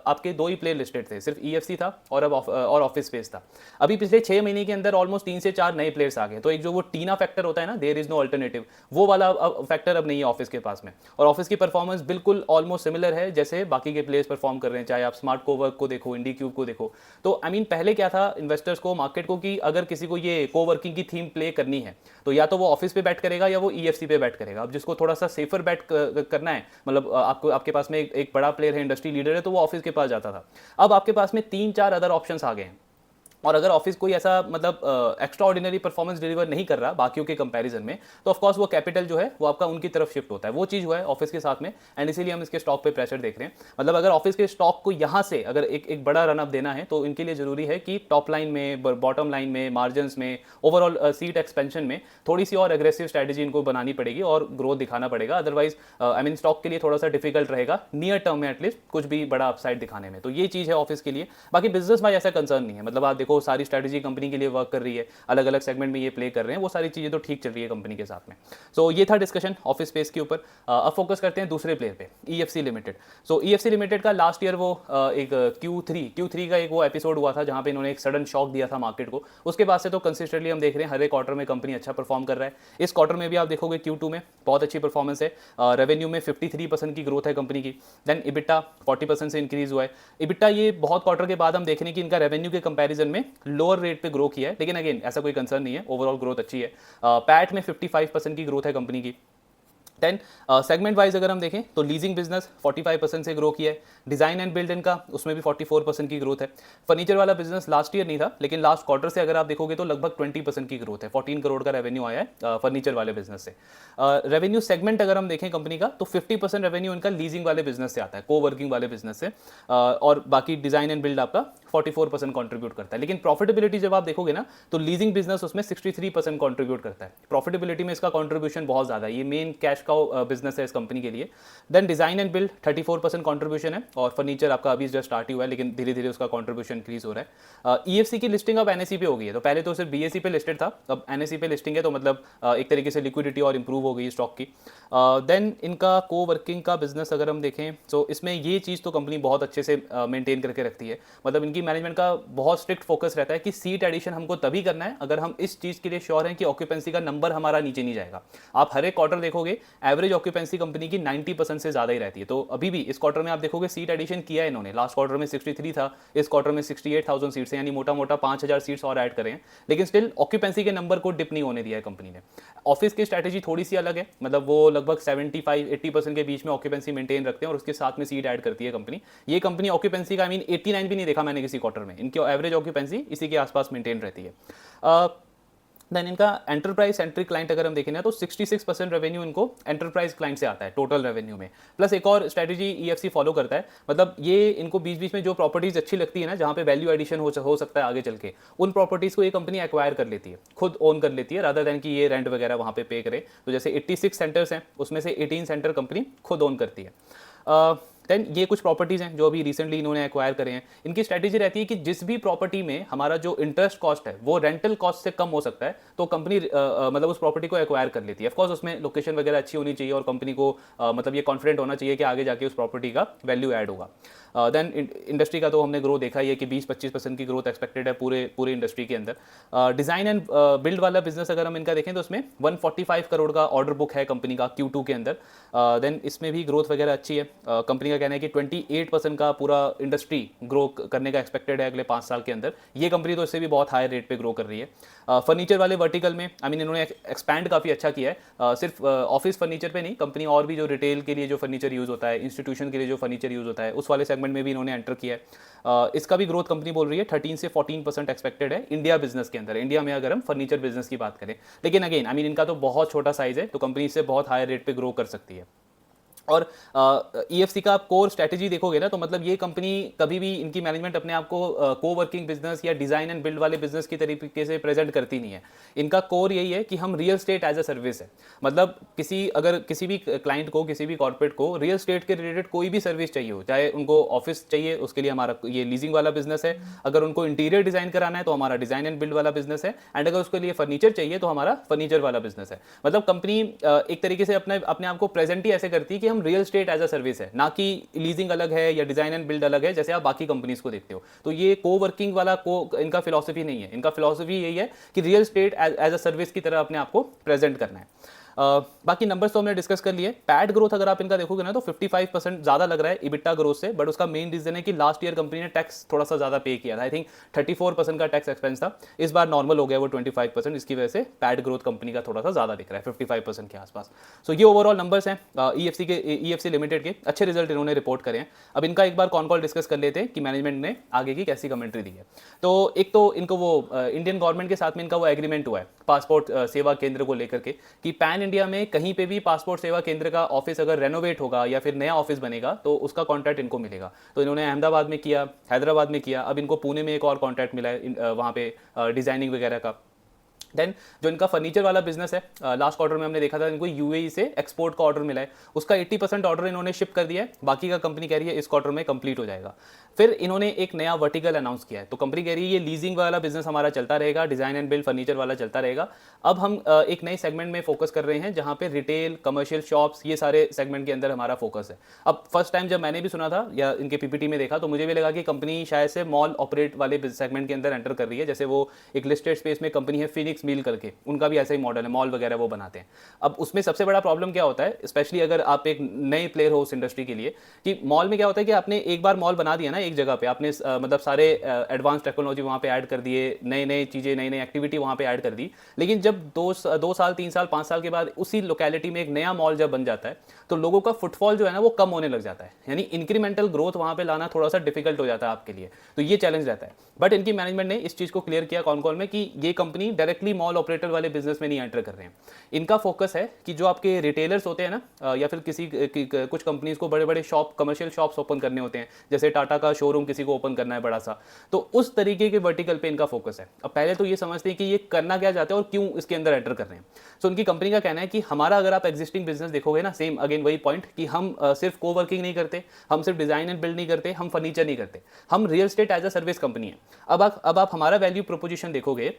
आपके दो ही प्लेयर लिस्टेड थे, सिर्फ ईएफसी था और अब और ऑफिस स्पेस था। अभी पिछले 6 महीने के अंदर ऑलमोस्ट 3 से 4 नए प्लेयर्स आ गए। तो एक जो वो टीना फैक्टर होता है ना, देयर इज नो अल्टरनेटिव, वो वाला फैक्टर अब नहीं है ऑफिस के पास में। और ऑफिस की परफॉर्मेंस बिल्कुल ऑलमोस्ट सिमिलर है जैसे बाकी के प्लेयर्स परफॉर्म कर रहे हैं, चाहे आप स्मार्ट कोवर्क को देखो, इंडी क्यूब को देखो। तो आई मीन पहले क्या था इन्वेस्टर्स को, मार्केट को, कि अगर किसी को ये कोवर्किंग की थीम प्ले करनी है तो या तो वो ऑफिस पे बैट करेगा या वो ईएफसी पे बैट करेगा। अब जिसको थोड़ा सा सेफर बैट करना है, मतलब आपको आपके पास में एक बड़ा प्लेयर है, इंडस्ट्री लीडर है, तो वो ऑफिस के पास जाता था। अब आपके पास में 3-4 अदर ऑप्शंस आ गए हैं, और अगर ऑफिस कोई ऐसा मतलब एक्स्ट्रा ऑर्डिनरी परफॉर्मेंस डिलीवर नहीं कर रहा बाकियों के कंपैरिजन में, तो ऑफकोर्स वो कैपिटल जो है वो आपका उनकी तरफ शिफ्ट होता है। वो चीज़ हुआ है ऑफिस के साथ में, एंड इसीलिए हम इसके स्टॉक पे प्रेशर देख रहे हैं। मतलब अगर ऑफिस के स्टॉक को यहाँ से अगर एक बड़ा रन अप देना है तो इनके लिए जरूरी है कि टॉप लाइन में, बॉटम लाइन में, मार्जिन में, ओवरऑल सीट एक्सपेंशन में थोड़ी सी और एग्रेसिव स्ट्रैटेजी इनको बनानी पड़ेगी और ग्रोथ दिखाना पड़ेगा। अदरवाइज आई मीन स्टॉक के लिए थोड़ा सा डिफिकल्ट रहेगा नियर टर्म में एटलीस्ट कुछ भी बड़ा अपसाइड दिखाने में। तो ये चीज़ है ऑफिस के लिए। बाकी बिजनेस में ऐसा कंसर्न नहीं है, मतलब आप देखो सारी स्ट्रैटेजी कंपनी के लिए वर्क कर रही है, अलग अलग सेगमेंट में ये प्ले कर रहे हैं, वो सारी चीज़ें तो ठीक चल रही है कंपनी के साथ में। सो ये था डिस्कशन ऑफिस स्पेस के ऊपर। अब फोकस करते हैं दूसरे प्लेयर पे, ईएफसी लिमिटेड। सो ईएफसी लिमिटेड का लास्ट ईयर वो एक Q3 का एक वो एपिसोड हुआ था जहाँ पे इन्होंने एक सडन शॉक दिया था मार्केट को। उसके बाद से तो कंसिस्टेंटली हम देख रहे हैं हर एक क्वार्टर में कंपनी अच्छा परफॉर्म कर रहा है। इस क्वार्टर में भी आप देखोगे Q2 में बहुत अच्छी परफॉर्मेंस है। रेवेन्यू में 53% की ग्रोथ है कंपनी की। देन इबिटा 40% से इंक्रीज हुआ है। इबिटा ये बहुत क्वार्टर के बाद हम देख रहे हैं कि इनका रेवेन्यू के कंपैरिजन में लोअर रेट पे ग्रो किया है, लेकिन अगेन ऐसा कोई कंसर्न नहीं है, ओवरऑल ग्रोथ अच्छी है। पैट में 55% की ग्रोथ है कंपनी की। देन सेगमेंट वाइज अगर हम देखें तो लीजिंग बिजनेस 45% से ग्रो किया है। डिजाइन एंड बिल्ड इनका उसमें भी 44% की ग्रोथ है। फर्नीचर वाला बिजनेस लास्ट ईयर नहीं था, लेकिन लास्ट क्वार्टर से अगर आप देखोगे तो लगभग 20% की ग्रोथ है। 14 करोड़ का रेवेन्यू आया है फर्नीचर वाले बिजनेस से। रेवेन्यू सेगमेंट अगर हम देखें कंपनी का तो 50% रेवेन्यू इनका लीजिंग वाले बिजनेस से आता है, कोवर्किंग वाले बिजनेस से, और बाकी डिजाइन एंड बिल्ड आपका 44% कॉन्ट्रीब्यूट करता है। लेकिन प्रॉफिटेबिलिटी जब आप देखोगे ना तो लीजिंग बिजनेस उसमें 63% कॉन्ट्रीब्यूट करता है। प्रॉफिटेबिलिटी में इसका कॉन्ट्रीब्यूशन बहुत ज्यादा है, ये मेन कैश का बिजनेस है इस कंपनी के लिए। Then design and build 34% contribution है, और फर्नीचर आपका अभी जस्ट स्टार्ट ही हुआ है, लेकिन धीरे धीरे उसका कॉन्ट्रीब्यूशन इंक्रीज हो रहा है। ईएफसी की लिस्टिंग अब एनएसई पे हो गई है, तो पहले तो सिर्फ बीएसई पे लिस्टेड था, अब एनएसई पे लिस्टिंग है, तो मतलब एक तरीके से लिक्विडिटी और इंप्रूव हो गई स्टॉक की। देन इनका को वर्किंग का बिजनेस अगर हम देखें तो इसमें ये चीज़ तो कंपनी बहुत अच्छे से मेंटेन करके रखती है। मतलब इनकी मैनेजमेंट का बहुत स्ट्रिक्ट फोकस रहता है कि सीट एडिशन हमको तभी करना है अगर हम इस चीज़ के लिए श्योर हैं कि ऑक्यूपेंसी का नंबर हमारा नीचे नहीं जाएगा। आप हर एक क्वार्टर देखोगे एवरेज ऑक्यूपेंसी कंपनी की 90% से ज़्यादा ही रहती है। तो अभी भी इस क्वार्टर में आप देखोगे सीट एडिशन किया है इन्होंने, लास्ट क्वार्टर में 63 था, इस क्वार्टर में 68,000 सीट्स हैं, यानी मोटा मोटा 5,000 सीट्स और ऐड करें हैं, लेकिन स्टिल ऑक्यूपेंसी के नंबर को डिप नहीं होने दिया है कंपनी ने। ऑफिस की स्ट्रैटेजी थोड़ी सी अलग है, मतलब वो लगभग 75-80% के बीच में ऑक्यूपेंसी मेंटेन रखते हैं और उसके साथ में सीट ऐड करती है कंपनी। ये कंपनी ऑक्यूपेंसी का 89 भी नहीं देखा मैंने किसी क्वार्टर में, इनकी एवरेज ऑक्यूपेंसी इसी के आसपास मेंटेन रहती है। देन इनका एंटरप्राइज सेंट्रिक क्लाइंट अगर हम देखें ना, तो 66% रेवेन्यू इनको एंटरप्राइज क्लाइंट से आता है टोटल रेवेन्यू में। प्लस एक और स्ट्रैटेजी ईएफसी फॉलो करता है, मतलब ये इनको बीच बीच में जो प्रॉपर्टीज अच्छी लगती है ना, जहाँ पे वैल्यू एडिशन हो सकता है आगे चल के, उन प्रॉपर्टीज को ये कंपनी एक्वायर कर लेती है, खुद ओन कर लेती है, रादर देन कि ये रेंट वगैरह वहाँ पे करे। तो जैसे 86 सेंटर्स हैं, उसमें से 18 सेंटर कंपनी खुद ओन करती है। देन ये कुछ प्रॉपर्टीज़ हैं जो अभी रिसेंटली इन्होंने एक्वायर करे हैं। इनकी स्ट्रैटेजी रहती है कि जिस भी प्रॉपर्टी में हमारा जो इंटरेस्ट कॉस्ट है वो रेंटल कॉस्ट से कम हो सकता है, तो कंपनी मतलब उस प्रॉपर्टी को एक्वायर कर लेती है। ऑफकोर्स उसमें लोकेशन वगैरह अच्छी होनी चाहिए और कंपनी को मतलब ये कॉन्फिडेंट होना चाहिए कि आगे जाके उस प्रॉपर्टी का वैल्यू ऐड होगा। देन इंडस्ट्री का तो हमने ग्रोथ देखा ही है कि 20-25% की ग्रोथ एक्सपेक्टेड है पूरे इंडस्ट्री के अंदर। डिज़ाइन एंड बिल्ड वाला बिजनेस अगर हम इनका देखें तो उसमें 145 करोड़ का ऑर्डर बुक है कंपनी का Q2 के अंदर। देन इसमें भी ग्रोथ वगैरह अच्छी है। कंपनी का कहना है कि 28% का पूरा इंडस्ट्री ग्रो करने का एक्सपेक्टेड है अगले 5 साल के अंदर। ये कंपनी तो इससे भी बहुत हाई रेट पे ग्रो कर रही है। फर्नीचर वाले वर्टिकल में इन्होंने एक्सपैंड काफ़ी अच्छा किया है। सिर्फ ऑफिस फर्नीचर पे नहीं, कंपनी और भी जो रिटेल के लिए जो फर्नीचर यूज़ होता है, इंस्टीट्यूशन के लिए जो फर्नीचर यूज़ होता है, उस वाले सेगमेंट में भी इन्होंने एंटर किया है। इसका भी ग्रोथ कंपनी बोल रही है 13 से 14% एक्सपेक्टेड है इंडिया बिजनेस के अंदर, इंडिया में अगर हम फर्नीचर बिजनेस की बात करें। लेकिन अगेन इनका तो बहुत छोटा साइज है, तो कंपनी इससे बहुत हाई रेट पे ग्रो कर सकती है। और ईएफसी का आप कोर स्ट्रैटेजी देखोगे ना, तो मतलब ये कंपनी कभी भी, इनकी मैनेजमेंट अपने आप को को वर्किंग बिजनेस या डिज़ाइन एंड बिल्ड वाले बिजनेस की तरीके से प्रेजेंट करती नहीं है। इनका कोर यही है कि हम real estate as a service है, मतलब किसी भी क्लाइंट को, किसी भी कॉर्पोरेट को रियल स्टेट के रिलेटेड कोई भी सर्विस चाहिए हो, चाहे उनको ऑफिस चाहिए उसके लिए हमारा ये लीजिंग वाला बिजनेस है, अगर उनको इंटीरियर डिज़ाइन कराना है तो हमारा डिज़ाइन एंड बिल्ड वाला बिजनेस है, एंड अगर उसके लिए फर्नीचर चाहिए तो हमारा फर्नीचर वाला बिजनेस है। मतलब कंपनी एक तरीके से अपने आप को प्रेजेंट ही ऐसे करती है कि हम real estate as a service है, ना कि लीजिंग अलग है या डिजाइन एंड बिल्ड अलग है जैसे आप बाकी कंपनीज को देखते हो। तो ये को वर्किंग वाला इनका फिलॉसफी नहीं है, इनका फिलॉसफी यही है कि real estate as a service की तरह अपने आप को प्रेजेंट करना है। बाकी नंबर्स तो हमने डिस्कस कर लिए। पैड ग्रोथ अगर आप इनका देखोगे ना, तो 55% ज़्यादा लग रहा है इबिटा ग्रोथ से, बट उसका मेन रीजन है कि लास्ट ईयर कंपनी ने टैक्स थोड़ा सा ज़्यादा पे किया था। आई थिंक 34% का टैक्स एक्सपेंस था, इस बार नॉर्मल हो गया वो 25%, इसकी वजह से पैड ग्रोथ कंपनी का थोड़ा सा ज़्यादा दिख रहा है 55% के आसपास। सो ये ओवरऑल नंबर्स हैं ईएफसी लिमिटेड के। अच्छे रिजल्ट इन्होंने रिपोर्ट करे हैं। अब इनका एक बार कॉन कॉल डिस्कस कर लेते हैं कि मैनेजमेंट ने आगे की कैसी कमेंट्री दी है। तो एक तो इनको वो इंडियन गवर्नमेंट के साथ में इनका वो एग्रीमेंट हुआ है पासपोर्ट सेवा केंद्र को लेकर के, कि पैन इंडिया में कहीं पे भी पासपोर्ट सेवा केंद्र का ऑफिस अगर रेनोवेट होगा या फिर नया ऑफिस बनेगा तो उसका कॉन्ट्रैक्ट इनको मिलेगा। तो इन्होंने अहमदाबाद में किया, हैदराबाद में किया, अब इनको पुणे में एक और कॉन्ट्रैक्ट मिला है वहाँ पे डिजाइनिंग वगैरह का। देन जो इनका फर्नीचर वाला बिजनेस है, लास्ट क्वार्टर में हमने देखा था इनको यूएई से एक्सपोर्ट का ऑर्डर मिला है, उसका 80% ऑर्डर इन्होंने शिप कर दिया है, बाकी का कंपनी कह रही है इस क्वार्टर में कंप्लीट हो जाएगा। फिर इन्होंने एक नया वर्टिकल अनाउंस किया है, तो कंपनी कह रही है ये लीजिंग वाला बिजनेस हमारा चलता रहेगा, डिजाइन एंड बिल्ड फर्नीचर वाला चलता रहेगा। अब हम एक नए सेगमेंट में फोकस कर रहे हैं जहां पे रिटेल, कमर्शियल शॉप्स, ये सारे सेगमेंट के अंदर हमारा फोकस है। अब फर्स्ट टाइम जब मैंने भी सुना था या इनके पीपीटी में देखा तो मुझे भी लगा कि कंपनी शायद से मॉल ऑपरेट वाले सेगमेंट के अंदर एंटर कर रही है, जैसे वो एक लिस्टेड स्पेस में कंपनी है फिनिक्स मील करके, उनका भी ऐसा ही मॉडल है, मॉल वगैरह वो बनाते हैं। अब उसमें सबसे बड़ा प्रॉब्लम क्या होता है, स्पेशली अगर आप एक नए प्लेयर हो उस इंडस्ट्री के लिए, कि मॉल में क्या होता है कि आपने एक बार मॉल बना दिया ना एक जगह पे, आपने मतलब सारे एडवांस टेक्नोलॉजी वहाँ पे ऐड कर दिए, नई चीज़ें, नई एक्टिविटी वहाँ पे ऐड कर दी, लेकिन जब 2 साल 3 साल 5 साल के बाद उसी लोकेलिटी में एक नया मॉल जब बन जाता है तो लोगों का फुटफॉल जो है ना वो कम होने लग जाता है, यानी इंक्रीमेंटल ग्रोथ वहाँ पे लाना थोड़ा सा डिफिकल्ट हो जाता है आपके लिए, तो ये चैलेंज रहता है। बट इनकी मैनेजमेंट ने इस चीज़ को क्लियर किया कॉन कॉल में कि ये कंपनी डायरेक्टली मॉल ऑपरेटर वाले बिजनेस में नहीं एंटर कर रहे हैं। इनका फोकस है कि जो आपके रिटेलर्स होते हैं ना, या फिर कुछ कंपनीज को बड़े बड़े शॉप, कमर्शियल शॉप्स ओपन करने होते हैं, जैसे टाटा का शोरूम किसी को ओपन करना है बड़ा सा, तो उस तरीके के वर्टिकल पे इनका फोकस है। अब पहले तो ये समझते हैं कि ये करना क्या चाहते हैं और क्यों इसके अंदर एंटर कर रहे हैं। सो उनकी कंपनी का कहना है कि हमारा, अगर आप एग्जिस्टिंग बिजनेस देखोगे ना, सेम अगेन वही पॉइंट कि हम सिर्फ को वर्किंग नहीं करते, हम सिर्फ डिजाइन एंड बिल्ड नहीं करते, हम फर्नीचर नहीं करते, हम real estate as a service company है। अब आप हमारा वैल्यू प्रोपोजिशन देखोगे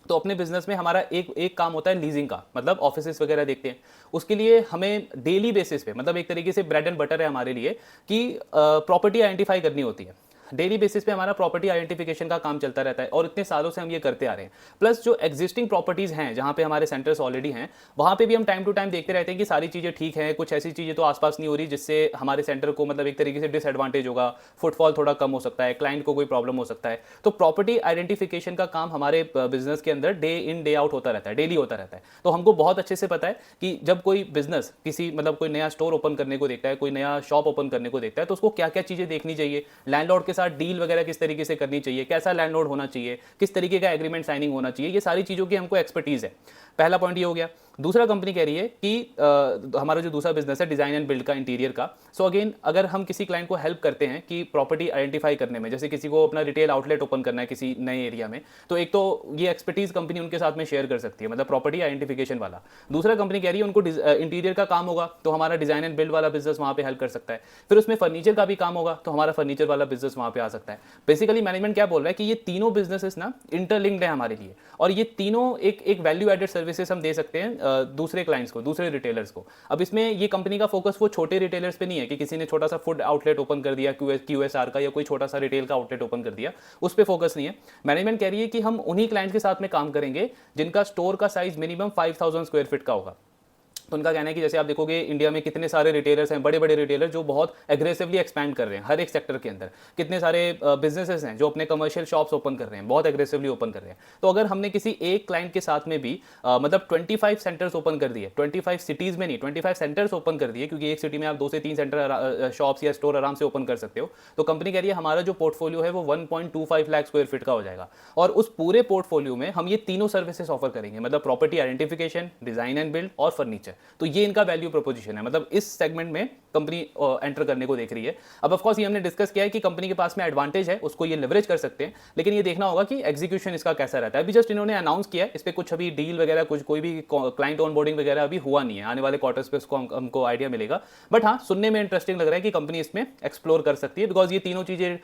तो अपने बिजनेस में हमारा एक काम होता है लीजिंग का, मतलब ऑफिसेस वगैरह देखते हैं, उसके लिए हमें डेली बेसिस पे, मतलब एक तरीके से ब्रेड एंड बटर है हमारे लिए कि प्रॉपर्टी आइडेंटिफाई करनी होती है। डेली बेसिस पे हमारा प्रॉपर्टी आइडेंटिफिकेशन का काम चलता रहता है और इतने सालों से हम ये करते आ रहे हैं। प्लस जो एग्जिस्टिंग प्रॉपर्टीज़ हैं जहाँ पे हमारे सेंटर्स ऑलरेडी हैं, वहाँ पे भी हम टाइम टू टाइम देखते रहते हैं कि सारी चीज़ें ठीक हैं, कुछ ऐसी चीज़ें तो आसपास नहीं हो रही जिससे हमारे सेंटर को मतलब एक तरीके से डिसएडवांटेज होगा, फुटफॉल थोड़ा कम हो सकता है, क्लाइंट को कोई प्रॉब्लम हो सकता है। तो प्रॉपर्टी आइडेंटिफिकेशन का काम हमारे बिजनेस के अंदर डे इन डे आउट होता रहता है, डेली होता रहता है। तो हमको बहुत अच्छे से पता है कि जब कोई बिजनेस किसी मतलब कोई नया स्टोर ओपन करने को देखता है, कोई नया शॉप ओपन करने को देखता है, तो उसको क्या क्या चीज़ें देखनी चाहिए, लैंडलॉर्ड के साथ डील वगैरह किस तरीके से करनी चाहिए, कैसा लैंडलॉर्ड होना चाहिए, किस तरीके का एग्रीमेंट साइनिंग होना चाहिए, ये सारी चीज़ों की हमको एक्सपर्टीज़ है। पहला पॉइंट ये हो गया। दूसरा कंपनी कह रही है कि हमारा जो दूसरा बिजनेस है डिज़ाइन एंड बिल्ड का, इंटीरियर का, सो अगेन अगर हम किसी क्लाइंट को हेल्प करते हैं कि प्रॉपर्टी आइडेंटिफाई करने में, जैसे किसी को अपना रिटेल आउटलेट ओपन करना है किसी नए एरिया में, तो एक तो ये एक्सपर्टीज कंपनी उनके साथ में शेयर कर सकती है, मतलब प्रॉपर्टी आइडेंटिफिकेशन वाला। दूसरा कंपनी कह रही है उनको इंटीरियर का काम होगा, तो हमारा डिज़ाइन एंड बिल्ड वाला बिजनेस वहाँ पे हेल्प कर सकता है। फिर उसमें फर्नीचर का भी काम होगा, तो हमारा फर्नीचर वाला बिजनेस वहाँ पे आ सकता है। बेसिकली मैनेजमेंट क्या बोल रहा है कि ये तीनों बिजनेसेस ना इंटरलिंक्ड है हमारे लिए, और ये तीनों एक वैल्यू एडेड सर्विसेज हम दे सकते हैं दूसरे क्लाइंट्स को, दूसरे रिटेलर्स को। अब इसमें ये कंपनी का फोकस वो छोटे रिटेलर्स पे नहीं है कि किसी ने छोटा सा फूड आउटलेट ओपन कर दिया QSR का, या कोई छोटा सा रिटेल का आउटलेट ओपन कर दिया, उस पे फोकस नहीं है। मैनेजमेंट कह रही है कि हम उन्हीं क्लाइंट्स के साथ में काम करेंगे जिनका स्टोर का साइज मिनिमम 5000 स्क्वायर फीट का होगा। तो उनका कहना है कि जैसे आप देखोगे इंडिया में कितने सारे रिटेलर्स हैं, बड़े बड़े रिटेलर जो बहुत एग्रेसिवली एक्सपैंड कर रहे हैं हर एक सेक्टर के अंदर, कितने सारे बिजनेसेस हैं जो अपने कमर्शियल शॉप्स ओपन कर रहे हैं, बहुत एग्रेसिवली ओपन कर रहे हैं। तो अगर हमने किसी एक क्लाइंट के साथ में भी मतलब 25 सेंटर्स ओपन कर दिए, 25 सिटीज़ में नहीं 25 सेंटर्स ओपन कर दिए, क्योंकि एक सिटी में आप 2 से 3 सेंटर शॉप्स या स्टोर आराम से ओपन कर सकते हो, तो कंपनी कह रही है हमारा जो पोर्टफोलियो है वो 1.25 लाख स्क्वायर फीट का हो जाएगा। और उस पूरे पोर्टफोलियो में हम ये तीनों सर्विसेज ऑफर करेंगे, मतलब property identification, design and build और फर्नीचर। तो ये इनका वैल्यू प्रोपोजिशन है, मतलब इस सेगमेंट में कंपनी एंटर करने को देख रही है। अब ऑफ कोर्स ये हमने डिस्कस किया है कि कंपनी के पास में एडवांटेज है, उसको ये लेवरेज कर सकते हैं, लेकिन ये देखना होगा कि एग्जीक्यूशन इसका कैसा रहता है। अभी जस्ट इन्होंने अनाउंस किया है, इस पे कुछ अभी डील वगैरह कुछ कोई भी क्लाइंट ऑनबोर्डिंग वगैरह अभी हुआ नहीं है, आने वाले क्वार्टर्स पे उसको हमको आइडिया मिलेगा। बट हाँ, सुनने में इंटरेस्टिंग लग रहा है कि कंपनी इसमें एक्सप्लोर कर सकती है, बिकॉज ये तीनों चीजें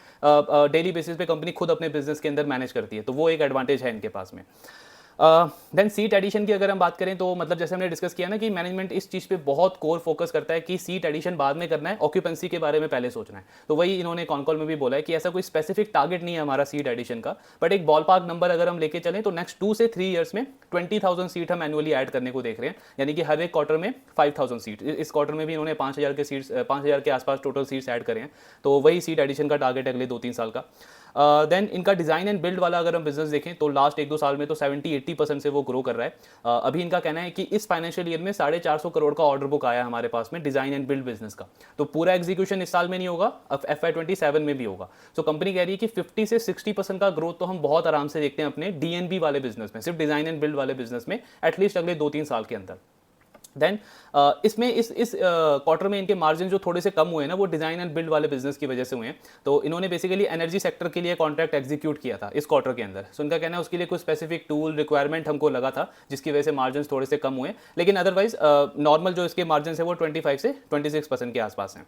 डेली बेसिस पे कंपनी खुद अपने बिजनेस के अंदर मैनेज करती है, तो वो एक एडवांटेज है इनके पास में। देन सीट एडिशन की अगर हम बात करें तो मतलब जैसे हमने डिस्कस किया ना कि मैनेजमेंट इस चीज़ पे बहुत कोर फोकस करता है कि सीट एडिशन बाद में करना है, ऑक्यूपेंसी के बारे में पहले सोचना है। तो वही इन्होंने कॉन्कॉल में भी बोला है कि ऐसा कोई स्पेसिफिक टारगेट नहीं है हमारा सीट एडिशन का, बट एक बॉल पार्क नंबर अगर हम लेके चलें तो नेक्स्ट 2 से 3 ईयर्स में 20,000 सीट हम एनुअली ऐड करने को देख रहे हैं, यानी कि हर एक क्वार्टर में 5,000 सीट। इस क्वार्टर में भी इन्होंने 5,000 के सीट्स 5,000 के आसपास टोटल सीट्स ऐड करे हैं, तो वही सीट एडिशन का टारगेट अगले 2-3 साल का। देन इनका डिज़ाइन एंड बिल्ड वाला अगर हम बिजनेस देखें तो लास्ट 1-2 साल में तो 70-80% से वो ग्रो कर रहा है। अभी इनका कहना है कि इस फाइनेंशियल ईयर में 450 करोड़ का ऑर्डर बुक आया हमारे पास में डिज़ाइन एंड बिल्ड बिजनेस का। तो पूरा एग्जीक्यूशन इस साल में नहीं होगा, अब FY27 में भी होगा। सो कंपनी कह रही है कि 50 से 60% का ग्रोथ तो हम बहुत आराम से देखते हैं अपने DNB वाले बिजनेस में, सिर्फ डिज़ाइन एंड बिल्ड वाले बिजनेस में, एटलीस्ट अगले 2-3 साल के अंदर। देन इसमें इस क्वार्टर में इनके मार्जिन जो थोड़े से कम हुए हैं ना, वो डिज़ाइन एंड बिल्ड वाले बिजनेस की वजह से हुए हैं। तो इन्होंने बेसिकली एनर्जी सेक्टर के लिए कॉन्ट्रैक्ट एग्जीक्यूट किया था इस क्वार्टर के अंदर। सो इनका कहना है उसके लिए कुछ स्पेसिफिक टूल रिक्वायरमेंट हमको लगा था, जिसकी वजह से मार्जिन थोड़े से कम हुए, लेकिन अदरवाइज नॉर्मल जो इसके मार्जिन है वो 25 से 26% के आसपास हैं।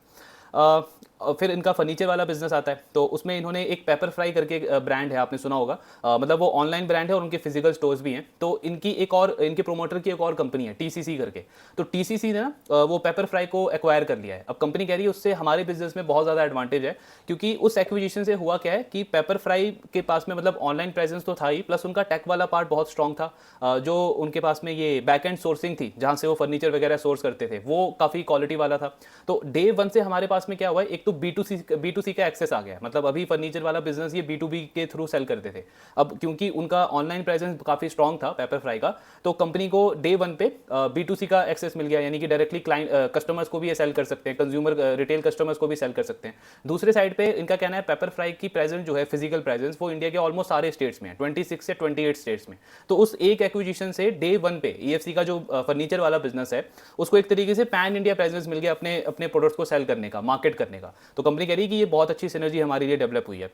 फिर इनका फर्नीचर वाला बिजनेस आता है, तो उसमें इन्होंने एक पेपर फ्राई करके ब्रांड है, आपने सुना होगा, मतलब वो ऑनलाइन ब्रांड है और उनके फिजिकल स्टोर्स भी हैं। तो इनकी एक और इनके प्रोमोटर की एक और कंपनी है TCC करके, तो TCC ने ना वो पेपर फ्राई को एक्वायर कर लिया है। अब कंपनी कह रही है उससे हमारे बिजनेस में बहुत ज़्यादा एडवांटेज है, क्योंकि उस एक्विजिशन से हुआ क्या है कि पेपर फ्राई के पास में मतलब ऑनलाइन प्रेजेंस तो था ही, प्लस उनका टेक वाला पार्ट बहुत स्ट्रॉन्ग था। जो उनके पास में ये बैक एंड सोर्सिंग थी, जहाँ से वो फर्नीचर वगैरह सोर्स करते थे, वो काफ़ी क्वालिटी वाला था। तो डे 1 से हमारे पास में क्या हुआ है, एक तो B2C का एक्सेस आ गया है, मतलब अभी फर्नीचर वाला बिजनेस ये B2B के थ्रू सेल करते थे। अब क्योंकि उनका ऑनलाइन प्रेजेंस काफ़ी स्ट्रॉन्ग था पेपर फ्राई का, तो कंपनी को डे 1 पे B2C का एक्सेस मिल गया, यानी कि डायरेक्टली क्लाइंट कस्टमर्स को भी ये सेल कर सकते हैं, कंज्यूमर रिटेल कस्टमर्स को भी सेल कर सकते हैं। दूसरे साइड पे इनका कहना है पेपर फ्राई की प्रेजेंस जो है, फिजिकल प्रेजेंस, वो इंडिया के ऑलमोस्ट सारे स्टेट्स में है, 26 से 28 स्टेट्स में। तो उस एक एक्विजिशन से डे 1 पे EFC का जो फर्नीचर वाला बिजनेस है उसको एक तरीके से पैन इंडिया प्रेजेंस मिल गया अपने प्रोडक्ट्स को सेल करने का, मार्केट करने का। तो कंपनी कह रही है कि ये बहुत अच्छी सिनर्जी हमारे लिए डेवलप हुई है।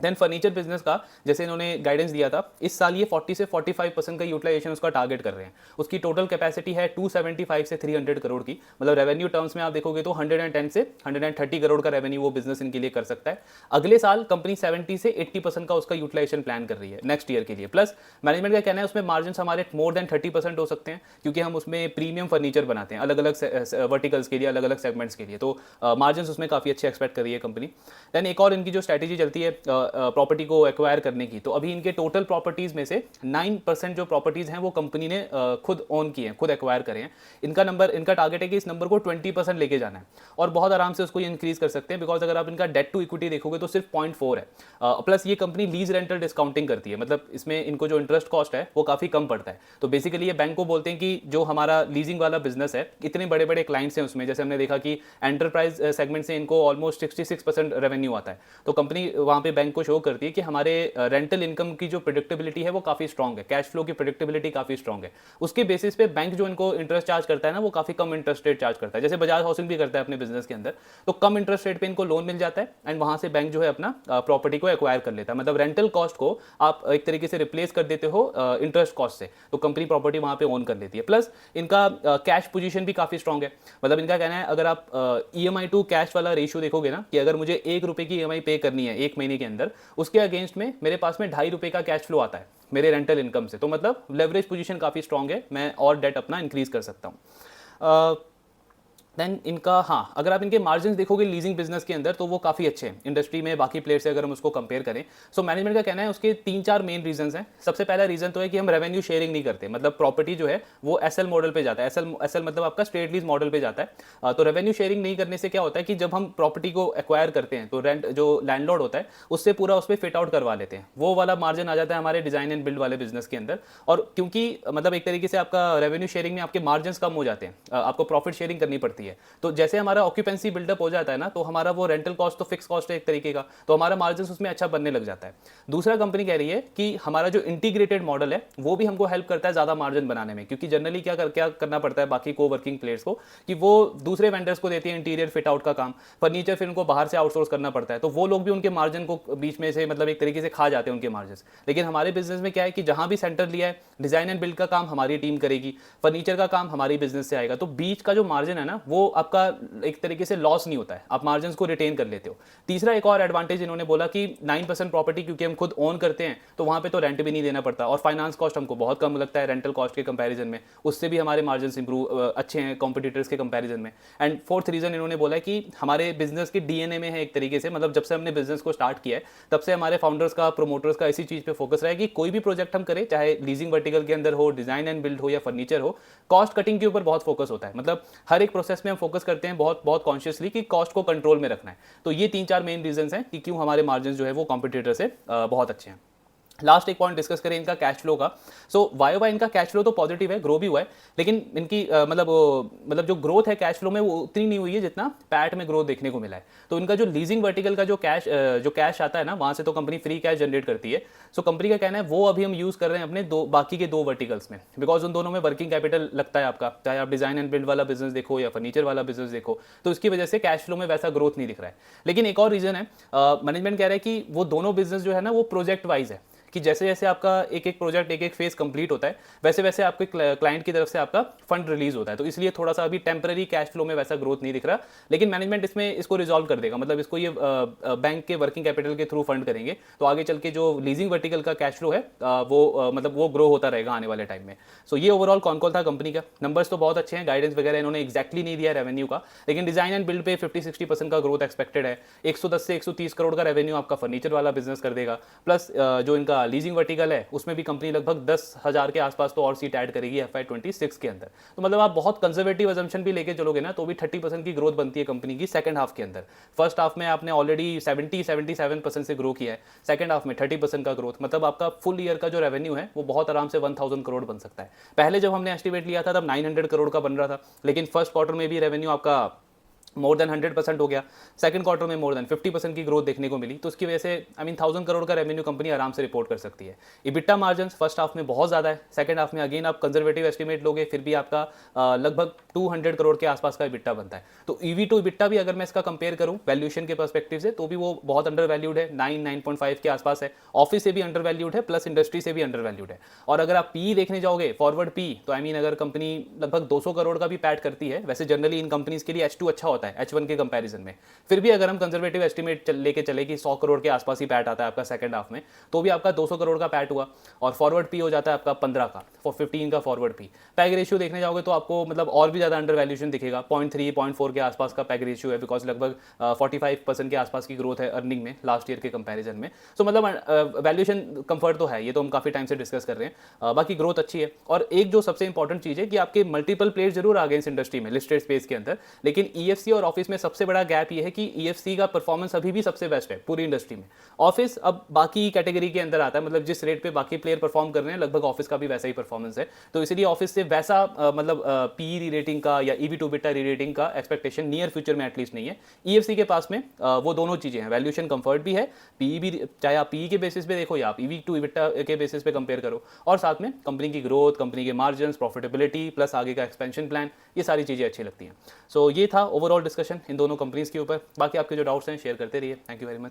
देन फर्नीचर बिजनेस का जैसे इन्होंने गाइडेंस दिया था, इस साल ये 40 से 45% का यूटिलाइजेशन उसका टारगेट कर रहे हैं। उसकी टोटल कैपेसिटी है 275 से 300 करोड़ की, मतलब रेवेन्यू टर्म्स में आप देखोगे तो 110 से 130 करोड़ का रेवेन्यू वो बिजनेस इनके लिए कर सकता है। अगले साल कंपनी 70 से 80% का उसका यूटिलाइजेशन प्लान कर रही है नेक्स्ट ईयर के लिए। प्लस मैनेजमेंट का कहना है उसमें मार्जिन हमारे मोर देन 30% हो सकते हैं, क्योंकि हम उसमें प्रीमियम फर्नीचर बनाते हैं अलग अलग वर्टिकल्स के लिए, अलग अलग सेगमेंट्स के लिए, तो मार्जिन उसमें काफ़ी अच्छे एक्सपेक्ट कर रही है कंपनी। देन एक और इनकी जो स्ट्रैटेजी चलती है प्रॉपर्टी को एक्वायर करने की, तो अभी इनके टोटल प्रॉपर्टीज में से 9% जो प्रॉपर्टीज हैं वो कंपनी ने खुद ओन की हैं, खुद एक्वायर करे हैं। इनका टारगेट है कि इस नंबर को 20% लेके जाना है, और बहुत आराम से उसको इंक्रीज कर सकते हैं, बिकॉज अगर आप इनका डेट टू इक्विटी देखोगे तो सिर्फ 0.4 है। प्लस ये कंपनी लीज रेंटल डिस्काउंटिंग करती है, मतलब इसमें इनको जो इंटरेस्ट कॉस्ट है वो काफ़ी कम पड़ता है। तो बेसिकली ये बैंक को बोलते हैं कि जो हमारा लीजिंग वाला बिजनेस है, इतने बड़े बड़े क्लाइंट्स हैं उसमें, जैसे हमने देखा कि एंटरप्राइज सेगमेंट से इनको ऑलमोस्ट 66% रेवेन्यू आता है, तो कंपनी वहाँ पे बैंक को शो करती है कि हमारे रेंटल इनकम की जो प्रेडिक्टेबिलिटी है वो काफ़ी स्ट्रॉन्ग है, कैश फ्लो की प्रेडिक्टेबिलिटी काफ़ी स्ट्रॉन्ग है। उसके बेसिस पे बैंक जो इनको इंटरेस्ट चार्ज करता है ना, वो काफ़ी कम इंटरेस्ट रेट चार्ज करता है, जैसे बजाज हाउसिंग भी करता है अपने बिजनेस के अंदर। तो कम इंटरेस्ट रेट पे इनको लोन मिल जाता है, एंड वहाँ से बैंक जो है अपना प्रॉपर्टी को एक्वायर कर लेता है, मतलब रेंटल कॉस्ट को आप एक तरीके से रिप्लेस कर देते हो इंटरेस्ट कॉस्ट से, तो कंपनी प्रॉपर्टी वहाँ पे ओन कर लेती है। प्लस इनका कैश पोजीशन भी काफ़ी स्ट्रॉन्ग है, मतलब इनका कहना है अगर आप EMI टू कैश वाला रेशियो देखोगे ना, कि अगर मुझे 1 रुपये की EMI पे करनी है 1 महीने के अंदर, उसके अगेंस्ट में मेरे पास में 2.5 रुपये का कैश फ्लो आता है मेरे रेंटल इनकम से, तो मतलब लेवरेज पोजीशन काफ़ी स्ट्रॉन्ग है, मैं और डेट अपना इंक्रीज कर सकता हूँ। देन इनका, हाँ, अगर आप इनके मार्जिन देखोगे लीजिंग बिजनेस के अंदर, तो वो काफ़ी अच्छे हैं इंडस्ट्री में बाकी प्लेयर से अगर हम उसको कंपेयर करें। सो मैनेजमेंट का कहना है उसके 3-4 मेन रीजंस हैं। सबसे पहला रीजन तो है कि हम रेवेन्यू शेयरिंग नहीं करते, मतलब प्रॉपर्टी जो है वो SL मॉडल पे जाता है, एसएल मतलब आपका स्ट्रेट लीज मॉडल पे जाता है। तो रेवेन्यू शेयरिंग नहीं करने से क्या होता है कि जब हम प्रॉपर्टी को एक्वायर करते हैं तो रेंट जो लैंडलॉर्ड होता है उससे पूरा उस पर फिट आउट करवा लेते हैं, वो वाला मार्जिन आ जाता है हमारे डिजाइन एंड बिल्ड वाले बिजनेस के अंदर। और क्योंकि मतलब एक तरीके से आपका रेवेन्यू शेयरिंग में आपके मार्जिन कम हो जाते हैं, आपको प्रॉफिट शेयरिंग करनी पड़ती है, तो जैसे हमारा ऑक्यूपेंसी बिल्डअप हो जाता है ना, तो हमारा वो रेंटल कॉस्ट तो फिक्स कॉस्ट है एक तरीके का, तो हमारा मार्जिन उसमें अच्छा बनने लग जाता है। दूसरा, कंपनी कह रही है कि हमारा जो इंटीग्रेटेड मॉडल है वो भी हमको हेल्प करता है ज्यादा मार्जिन बनाने में, क्योंकि जनरली क्या करना पड़ता है बाकी को वर्किंग प्लेयर्स को, कि वो दूसरे वेंडर्स को देती है इंटीरियर फिट आउट का काम, फर्नीचर फिर उनको बाहर से आउटसोर्स करना पड़ता है, तो वो लोग भी उनके मार्जिन को बीच में से मतलब एक तरीके से खा जाते हैं उनके मार्जिन। लेकिन हमारे बिजनेस में क्या है कि जहां भी सेंटर लिया है, डिजाइन एंड बिल्ड का काम हमारी टीम करेगी, फर्नीचर का काम हमारी बिजनेस से आएगा, तो बीच का जो मार्जिन है ना वो आपका एक तरीके से लॉस नहीं होता है, आप मार्जिन को रिटेन कर लेते हो। तीसरा एक और एडवांटेज इन्होंने बोला कि 9% प्रॉपर्टी क्योंकि हम खुद ओन करते हैं, तो वहां पे तो रेंट भी नहीं देना पड़ता, और फाइनेंस कॉस्ट हमको बहुत कम लगता है रेंटल कॉस्ट के कंपैरिजन में, उससे भी हमारे मार्जिन इंप्रूव अच्छे हैं कॉम्पिटिटर्स के कंपैरिजन में। एंड फोर्थ रीजन इन्होंने बोला कि हमारे बिजनेस के DNA में है एक तरीके से, मतलब जब से हमने बिजनेस को स्टार्ट किया है तब से हमारे फाउंडर्स का, प्रोमोटर्स का इसी चीज पे फोकस रहा है कि कोई भी प्रोजेक्ट हम करें, चाहे लीजिंग वर्टिकल के अंदर हो, डिजाइन एंड बिल्ड हो या फर्नीचर हो, कॉस्ट कटिंग के ऊपर बहुत फोकस होता है, मतलब हर एक प्रोसेस में हम फोकस करते हैं बहुत बहुत कॉन्शियसली कि कॉस्ट को कंट्रोल में रखना है। तो ये 3-4 मेन रीजन हैं कि क्यों हमारे मार्जिन जो है वो कॉम्पिटिटर से बहुत अच्छे हैं। लास्ट एक पॉइंट डिस्कस करें इनका कैश फ्लो का। सो वाई इनका कैश फ्लो तो पॉजिटिव है, ग्रो भी हुआ है, लेकिन इनकी मतलब जो ग्रोथ है कैश फ्लो में वो उतनी नहीं हुई है जितना पैट में ग्रोथ देखने को मिला है। तो इनका जो लीजिंग वर्टिकल का जो कैश आता है ना, वहां से तो कंपनी फ्री कैश जनरेट करती है। सो कंपनी का कहना है वो अभी हम यूज कर रहे हैं अपने बाकी के 2 वर्टिकल्स में, बिकॉज उन दोनों में वर्किंग कैपिटल लगता है आपका, चाहे आप डिजाइन एंड बिल्ड वाला बिजनेस देखो या फर्नीचर वाला बिजनेस देखो, तो इसकी वजह से कैश फ्लो में वैसा ग्रोथ नहीं दिख रहा है। लेकिन एक और रीजन है, मैनेजमेंट कह रहा है कि वो दोनों बिजनेस जो है ना वो प्रोजेक्ट वाइज है, कि जैसे जैसे आपका एक एक प्रोजेक्ट एक एक फेज कंप्लीट होता है वैसे वैसे आपके क्लाइंट की तरफ से आपका फंड रिलीज होता है, तो इसलिए थोड़ा सा अभी टेम्पररी कैश फ्लो में वैसा ग्रोथ नहीं दिख रहा। लेकिन मैनेजमेंट इसमें इसको रिजॉल्व कर देगा, मतलब इसको ये बैंक के वर्किंग कैपिटल के थ्रू फंड करेंगे, तो आगे चल के जो लीजिंग वर्टिकल का कैश फ्लो है मतलब वो ग्रो होता रहेगा आने वाले टाइम में। सो ये ओवरऑल कॉल था कंपनी का। नंबर्स तो बहुत अच्छे हैं, गाइडेंस वगैरह इन्होंने एक्जैक्टली नहीं दिया रेवेन्यू का, लेकिन डिजाइन एंड बिल्ड पे 50-60% का ग्रोथ एक्सपेक्टेड है। 110 से 130 करोड़ का रेवेन्यू आपका फर्नीचर वाला बिजनेस कर देगा, प्लस जो इनका लीजिंग वर्टिकल है उसमें भी कंपनी लगभग 10,000 के आसपास तो और सीट ऐड करेगी FY26 के अंदर। तो मतलब आप बहुत कंजर्वेटिव अजम्पशन भी लेके चलोगे ना, तो भी 30% की ग्रोथ बनती है कंपनी की सेकंड हाफ के अंदर। फर्स्ट हाफ में आपने ऑलरेडी 77% से ग्रो किया है, सेकंड हाफ में 30% का ग्रोथ, मतलब आपका फुल ईयर का जो रेवेन्यू है वो बहुत आराम से 1000 करोड़ बन सकता है। पहले जब हमने एस्टिमेट लिया था तब 900 करोड़ का बन रहा था, लेकिन फर्स्ट क्वार्टर में भी रेवेन्यू आपका मोर देन 100% हो गया। सेकंड क्वार्टर में मोर देन 50% की ग्रोथ देखने को मिली, तो उसकी वजह से आई मीन 1000 करोड़ का रेवेन्यू कंपनी आराम से रिपोर्ट कर सकती है। इबिट्टा मार्जिन फर्स्ट हाफ में बहुत ज़्यादा है, सेकंड हाफ में अगेन आप कंजर्वेटिव एस्टिमेट लोगे फिर भी आपका लगभग 200 करोड़ के आसपास का इबिट्टा बनता है। तो ईवी टू इबिट्टा भी अगर मैं इसका कंपेयर करूँ वैल्यूएशन के पर्सपेक्टिव से तो भी वो बहुत अंडर वैल्यूड है, 9.5 के आसपास है। ऑफिस से भी अंडर वैल्यूड है प्लस इंडस्ट्री से भी अंडर वैल्यूड है। और अगर आप पी देखने जाओगे फॉरवर्ड पी, तो आई मीन अगर कंपनी लगभग 200 करोड़ का भी पैट करती है, वैसे जनरली इन कंपनीज के लिए H2 अच्छा होता है H1 के कंपैरिजन में, फिर भी अगर हम कंजर्वेटिव एस्टिमेट लेके चले कि 100 करोड़ के आसपास ही पैट आता है आपका सेकंड हाफ में, तो भी आपका 200 करोड़ का पैट हुआ और फॉरवर्ड पी हो जाता है आपका 15 का, 15 का फॉरवर्ड पी। पैग रेशियो देखने जाओगे तो आपको मतलब और भी ज़्यादा अंडर वैल्यूएशन दिखेगा, 0.3 0.4 के आसपास का पैग रेशियो है, बिकॉज लगभग 45% के आसपास की ग्रोथ है अर्निंग में लास्ट ईयर के कंपैरिजन में। सो मतलब वैल्यूएशन कंफर्ट तो है, ये तो हम काफ़ी टाइम से डिस्कस कर रहे हैं। बाकी ग्रोथ अच्छी है। और एक जो सबसे इंपॉर्टेंट चीज़ है कि आपके मल्टीपल प्लेयर्स जरूर आ गए इस इंडस्ट्री में लिस्टेड स्पेस के अंदर, लेकिन ईएफसी और ऑफिस में सबसे बड़ा गैप ये है कि ईएफसी का परफॉर्मेंस अभी भी सबसे बेस्ट है पूरी इंडस्ट्री में। ऑफिस अब बाकी कैटेगरी के अंदर आता है, मतलब जिस रेट पे बाकी प्लेयर परफॉर्म कर रहे हैं लगभग ऑफिस का भी वैसा ही परफॉर्मेंस है, तो इसलिए ऑफिस से वैसा मतलब पी री रेटिंग का या EV to EBITDA rerating का एक्सपेक्टेशन नियर फ्यूचर में एटलीस्ट नहीं है। ईएफसी के पास में वो दोनों चीजें हैं, वैल्यूएशन कंफर्ट भी है, पी भी, चाहे आप पी के बेसिस पे देखो या आप ईवी टू बिटा के बेसिस पे कंपेयर करो, और साथ में कंपनी की ग्रोथ, कंपनी के मार्जिन, प्रॉफिटेबिलिटी प्लस आगे का एक्सपेंशन प्लान, ये सारी चीजें अच्छी लगती हैं। सो ये था ओवरऑल डिस्कशन इन दोनों कंपनीज के ऊपर। बाकी आपके जो डाउट्स हैं शेयर करते रहिए। Thank you very much.